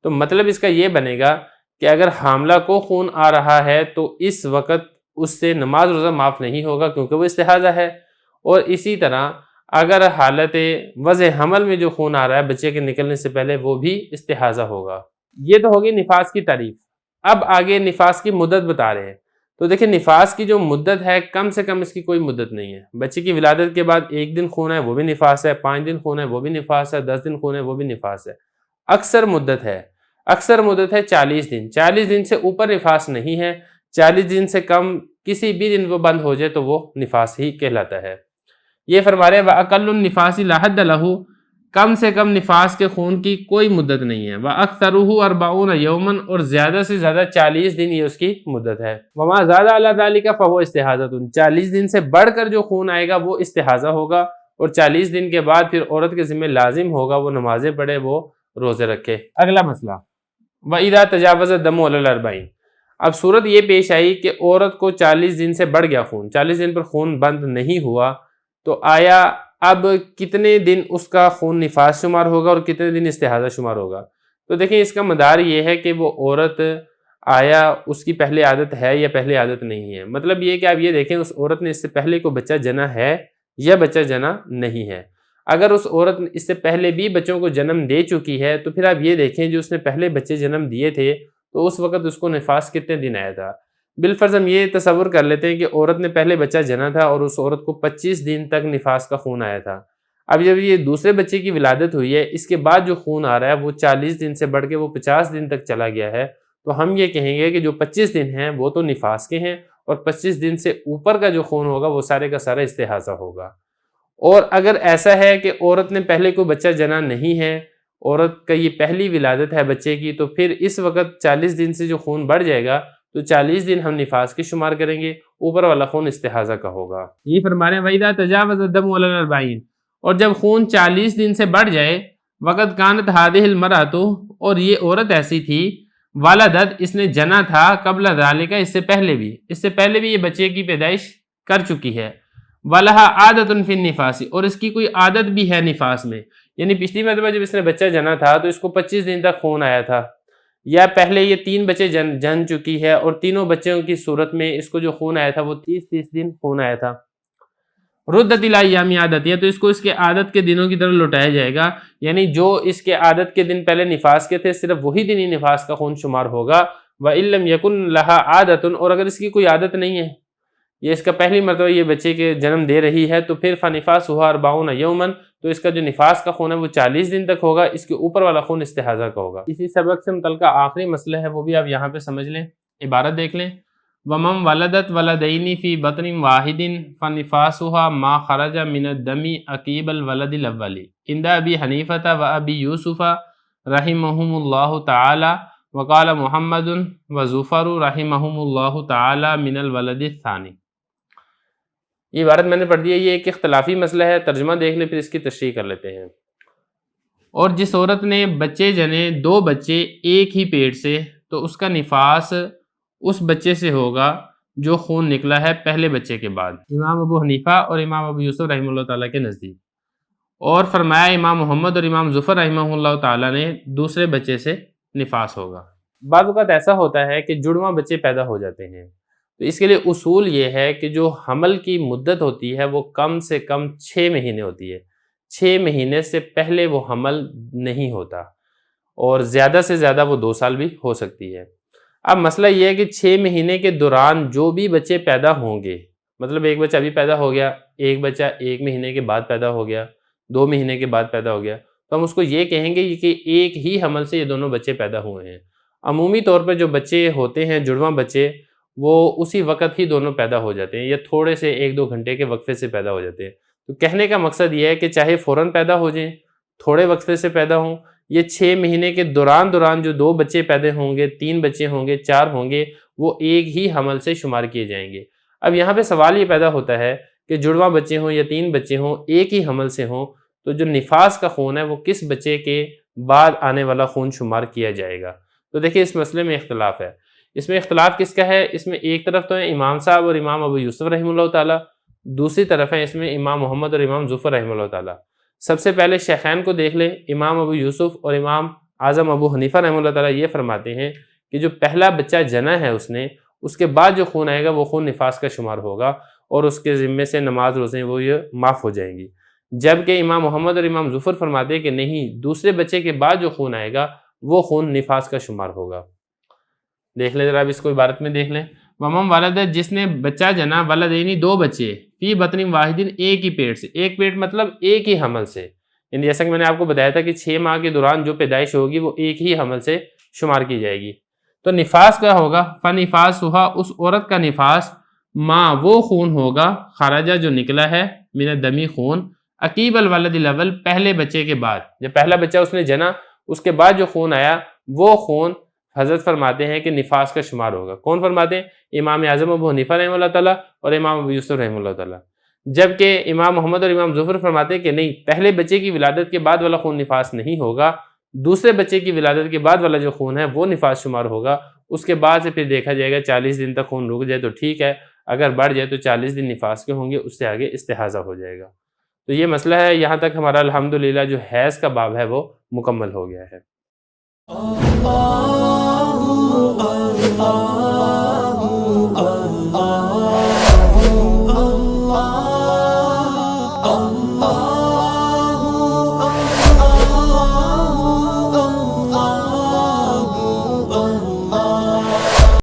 [SPEAKER 1] تو مطلب اس کا یہ بنے گا کہ اگر حاملہ کو خون آ رہا ہے تو اس وقت اس سے نماز روزہ معاف نہیں ہوگا کیونکہ وہ استحاضہ ہے، اور اسی طرح اگر حالت وضع حمل میں جو خون آ رہا ہے بچے کے نکلنے سے پہلے وہ بھی استحاضہ ہوگا۔ یہ تو ہوگی نفاس کی تعریف۔ اب آگے نفاس کی مدت بتا رہے ہیں۔ تو دیکھیں نفاس کی جو مدت ہے کم سے کم اس کی کوئی مدت نہیں ہے۔ بچے کی ولادت کے بعد 1 دن خون ہے وہ بھی نفاس ہے، 5 دن خون ہے وہ بھی نفاس ہے، 10 دن خون ہے وہ بھی نفاس ہے۔ اکثر مدت ہے 40 دن۔ 40 دن سے اوپر نفاس نہیں ہے، 40 دن سے کم کسی بھی دن وہ بند ہو جائے تو وہ نفاس ہی کہلاتا ہے۔ یہ فرما رہے ہیں وَأَقَلُّ النِّفَاسِ لَا حَدَّ لَهُ، کم سے کم نفاس کے خون کی کوئی مدت نہیں ہے۔ وَأَكْثَرُهُ 40 يَوْمًا، اور زیادہ سے زیادہ 40 دن یہ اس کی مدت ہے۔ وَمَا زَادَ عَلَى ذَلِكَ فَهُوَ اسْتِحَاضَةٌ، 40 دن سے بڑھ کر جو خون آئے گا وہ استحاضہ ہوگا، اور 40 دن کے بعد پھر عورت کے ذمہ لازم ہوگا وہ نمازیں پڑھے، وہ روزے رکھے۔ اگلا مسئلہ وَإِذَا تَجَاوَزَ الدَّمُ عَلَى 40، اب صورت یہ پیش آئی کہ عورت کو 40 دن سے بڑھ گیا خون، 40 دن پر خون بند نہیں ہوا، تو آیا اب کتنے دن اس کا خون نفاس شمار ہوگا اور کتنے دن استحاضہ شمار ہوگا؟ تو دیکھیں اس کا مدار یہ ہے کہ وہ عورت آیا اس کی پہلے عادت ہے یا پہلے عادت نہیں ہے۔ مطلب یہ کہ آپ یہ دیکھیں اس عورت نے اس سے پہلے کو بچہ جنا ہے یا بچہ جنا نہیں ہے۔ اگر اس عورت اس سے پہلے بھی بچوں کو جنم دے چکی ہے تو پھر آپ یہ دیکھیں جو اس نے پہلے بچے جنم دیے تھے تو اس وقت اس کو نفاس کتنے دن آیا تھا۔ بالفرض ہم یہ تصور کر لیتے ہیں کہ عورت نے پہلے بچہ جنا تھا اور اس عورت کو 25 دن تک نفاس کا خون آیا تھا۔ اب جب یہ دوسرے بچے کی ولادت ہوئی ہے، اس کے بعد جو خون آ رہا ہے وہ 40 دن سے بڑھ کے وہ 50 دن تک چلا گیا ہے، تو ہم یہ کہیں گے کہ جو 25 دن ہیں وہ تو نفاس کے ہیں اور 25 دن سے اوپر کا جو خون ہوگا وہ سارے کا سارا استحاضہ ہوگا۔ اور اگر ایسا ہے کہ عورت نے پہلے کوئی بچہ جنا نہیں ہے، عورت کا یہ پہلی ولادت ہے بچے کی، تو پھر اس وقت 40 دن سے جو خون بڑھ جائے گا تو 40 دن ہم نفاس کے شمار کریں گے، اوپر والا خون استحاضہ کا ہوگا۔ یہ فرما رہے ہیں وَإِذَا تَجَاوَزَ الدَّمُ عَلَى الْأَرْبَعِينَ، اور جب خون 40 دن سے بڑھ جائے، وقت کانت هذه المرأة، اور یہ عورت ایسی تھی، والدت، اس نے جنا تھا، قبل ذالک، اس سے پہلے بھی یہ بچے کی پیدائش کر چکی ہے، وَلَهَا عَادَةٌ فِي النِّفَاسِ، اور اس کی کوئی عادت بھی ہے نفاس میں، یعنی پچھلی مرتبہ جب اس نے بچہ جنا تھا تو اس کو 25 دن تک خون آیا تھا، یا پہلے یہ 3 بچے جن چکی ہے اور تینوں بچوں کی صورت میں اس کو جو خون آیا تھا وہ 30 دن خون آیا تھا۔ ردت الی ایام عادتیہ، تو اس کو اس کے عادت کے دنوں کی طرف لوٹایا جائے گا، یعنی جو اس کے عادت کے دن پہلے نفاس کے تھے صرف وہی دن ہی نفاس کا خون شمار ہوگا۔ وَإِن لَمْ يَكُنْ لَهَا عَادَةٌ، اور اگر اس کی کوئی عادت نہیں ہے، یہ اس کا پہلی مرتبہ یہ بچے کے جنم دے رہی ہے، تو پھر فَنِفَاسُهَا 40 يَوْمًا، تو اس کا جو نفاس کا خون ہے وہ 40 دن تک ہوگا، اس کے اوپر والا خون استحاضہ کا ہوگا۔ اسی سبق سے متعلقہ آخری مسئلہ ہے وہ بھی آپ یہاں پہ سمجھ لیں، عبارت دیکھ لیں۔ وَمَنْ وَلَدَتْ وَلَدَيْنِ فِي بَطْنٍ وَاحِدٍ فَنِفَاسُهَا مَا خَرَجَ مِنَ الدَّمِ عَقِيبَ الْوَلَدِ الْأَوَّلِ عِنْدَ أَبِي حَنِيفَةَ وَأَبِي يُوسُفَ رَحِمَهُمُ اللَّهُ تَعَالَى، وَقَالَ مُحَمَّدٌ وَزُفَرُ رَحِمَهُمُ اللَّهُ تَعَالَى مِنَ الْوَلَدِ الثَّانِي۔ یہ عبارت میں نے پڑھ دی ہے، یہ ایک اختلافی مسئلہ ہے، ترجمہ دیکھ لیں پھر اس کی تشریح کر لیتے ہیں۔ اور جس عورت نے بچے جنے 2 بچے ایک ہی پیٹ سے، تو اس کا نفاس اس بچے سے ہوگا جو خون نکلا ہے پہلے بچے کے بعد، امام ابو حنیفہ اور امام ابو یوسف رحمہ اللہ تعالیٰ کے نزدیک، اور فرمایا امام محمد اور امام ظفر رحمہ اللہ تعالیٰ نے دوسرے بچے سے نفاس ہوگا۔ بعض اوقات ایسا ہوتا ہے کہ جڑواں بچے پیدا ہو جاتے ہیں، تو اس کے لیے اصول یہ ہے کہ جو حمل کی مدت ہوتی ہے وہ کم سے کم 6 مہینے ہوتی ہے، 6 مہینے سے پہلے وہ حمل نہیں ہوتا، اور زیادہ سے زیادہ وہ 2 سال بھی ہو سکتی ہے۔ اب مسئلہ یہ ہے کہ 6 مہینے کے دوران جو بھی بچے پیدا ہوں گے، مطلب ایک بچہ ابھی پیدا ہو گیا، ایک بچہ 1 مہینے کے بعد پیدا ہو گیا، 2 مہینے کے بعد پیدا ہو گیا، تو ہم اس کو یہ کہیں گے کہ ایک ہی حمل سے یہ دونوں بچے پیدا ہوئے ہیں۔ عمومی طور پہ جو بچے ہوتے ہیں جڑواں بچے، وہ اسی وقت ہی دونوں پیدا ہو جاتے ہیں یا تھوڑے سے 1-2 گھنٹے کے وقفے سے پیدا ہو جاتے ہیں۔ تو کہنے کا مقصد یہ ہے کہ چاہے فوراً پیدا ہو جائیں، تھوڑے وقفے سے پیدا ہوں، یہ 6 مہینے کے دوران جو 2 بچے پیدا ہوں گے، 3 بچے ہوں گے، 4 ہوں گے، وہ ایک ہی حمل سے شمار کیے جائیں گے۔ اب یہاں پہ سوال یہ پیدا ہوتا ہے کہ جڑواں بچے ہوں یا 3 بچے ہوں، ایک ہی حمل سے ہوں، تو جو نفاس کا خون ہے وہ کس بچے کے بعد آنے والا خون شمار کیا جائے گا؟ تو دیکھیں اس مسئلے میں اختلاف ہے۔ اس میں اختلاف کس کا ہے؟ اس میں ایک طرف تو ہے امام صاحب اور امام ابو یوسف رحمہ اللہ تعالیٰ، دوسری طرف ہے اس میں امام محمد اور امام ظفر رحمہ اللہ تعالیٰ۔ سب سے پہلے شیخین کو دیکھ لیں، امام ابو یوسف اور امام اعظم ابو حنیفہ رحمہ اللہ تعالیٰ یہ فرماتے ہیں کہ جو پہلا بچہ جنا ہے اس کے بعد جو خون آئے گا وہ خون نفاس کا شمار ہوگا، اور اس کے ذمے سے نماز روزے وہ یہ معاف ہو جائیں گی۔ جبکہ امام محمد اور امام ظفر فرماتے ہیں کہ نہیں، دوسرے بچے کے بعد جو خون آئے گا وہ خون نفاس کا شمار ہوگا۔ دیکھ لیں ذرا اب اس کو عبارت میں دیکھ لیں۔ ومن ولد، جس نے بچہ جنا، ولدینی 2 بچے، فی بطن واحد، ایک ہی پیٹ سے، ایک پیٹ مطلب ایک ہی حمل سے، یعنی جیسا کہ میں نے آپ کو بتایا تھا کہ 6 ماہ کے دوران جو پیدائش ہوگی وہ ایک ہی حمل سے شمار کی جائے گی۔ تو نفاس کیا ہوگا؟ فنفاسھا، اس عورت کا نفاس، ماں وہ خون ہوگا، خرجہ جو نکلا ہے، من الدمی خون، عقیب الولد الاول، پہلے بچے کے بعد، جب پہلا بچہ اس نے جنا اس کے بعد جو خون آیا وہ خون حضرت فرماتے ہیں کہ نفاس کا شمار ہوگا۔ کون فرماتے ہیں؟ امام اعظم ابو حنیفہ رحمہ اللہ تعالیٰ اور امام ابو یوسف رحمہ اللہ تعالیٰ۔ جبکہ امام محمد اور امام ظفر فرماتے ہیں کہ نہیں، پہلے بچے کی ولادت کے بعد والا خون نفاس نہیں ہوگا، دوسرے بچے کی ولادت کے بعد والا جو خون ہے وہ نفاس شمار ہوگا، اس کے بعد سے پھر دیکھا جائے گا 40 دن تک خون رک جائے تو ٹھیک ہے، اگر بڑھ جائے تو 40 دن نفاس کے ہوں گے، اس سے آگے استحاضہ ہو جائے گا۔ تو یہ مسئلہ ہے، یہاں تک ہمارا الحمدللہ جو حیض کا باب ہے وہ مکمل ہو گیا ہے۔
[SPEAKER 2] Allah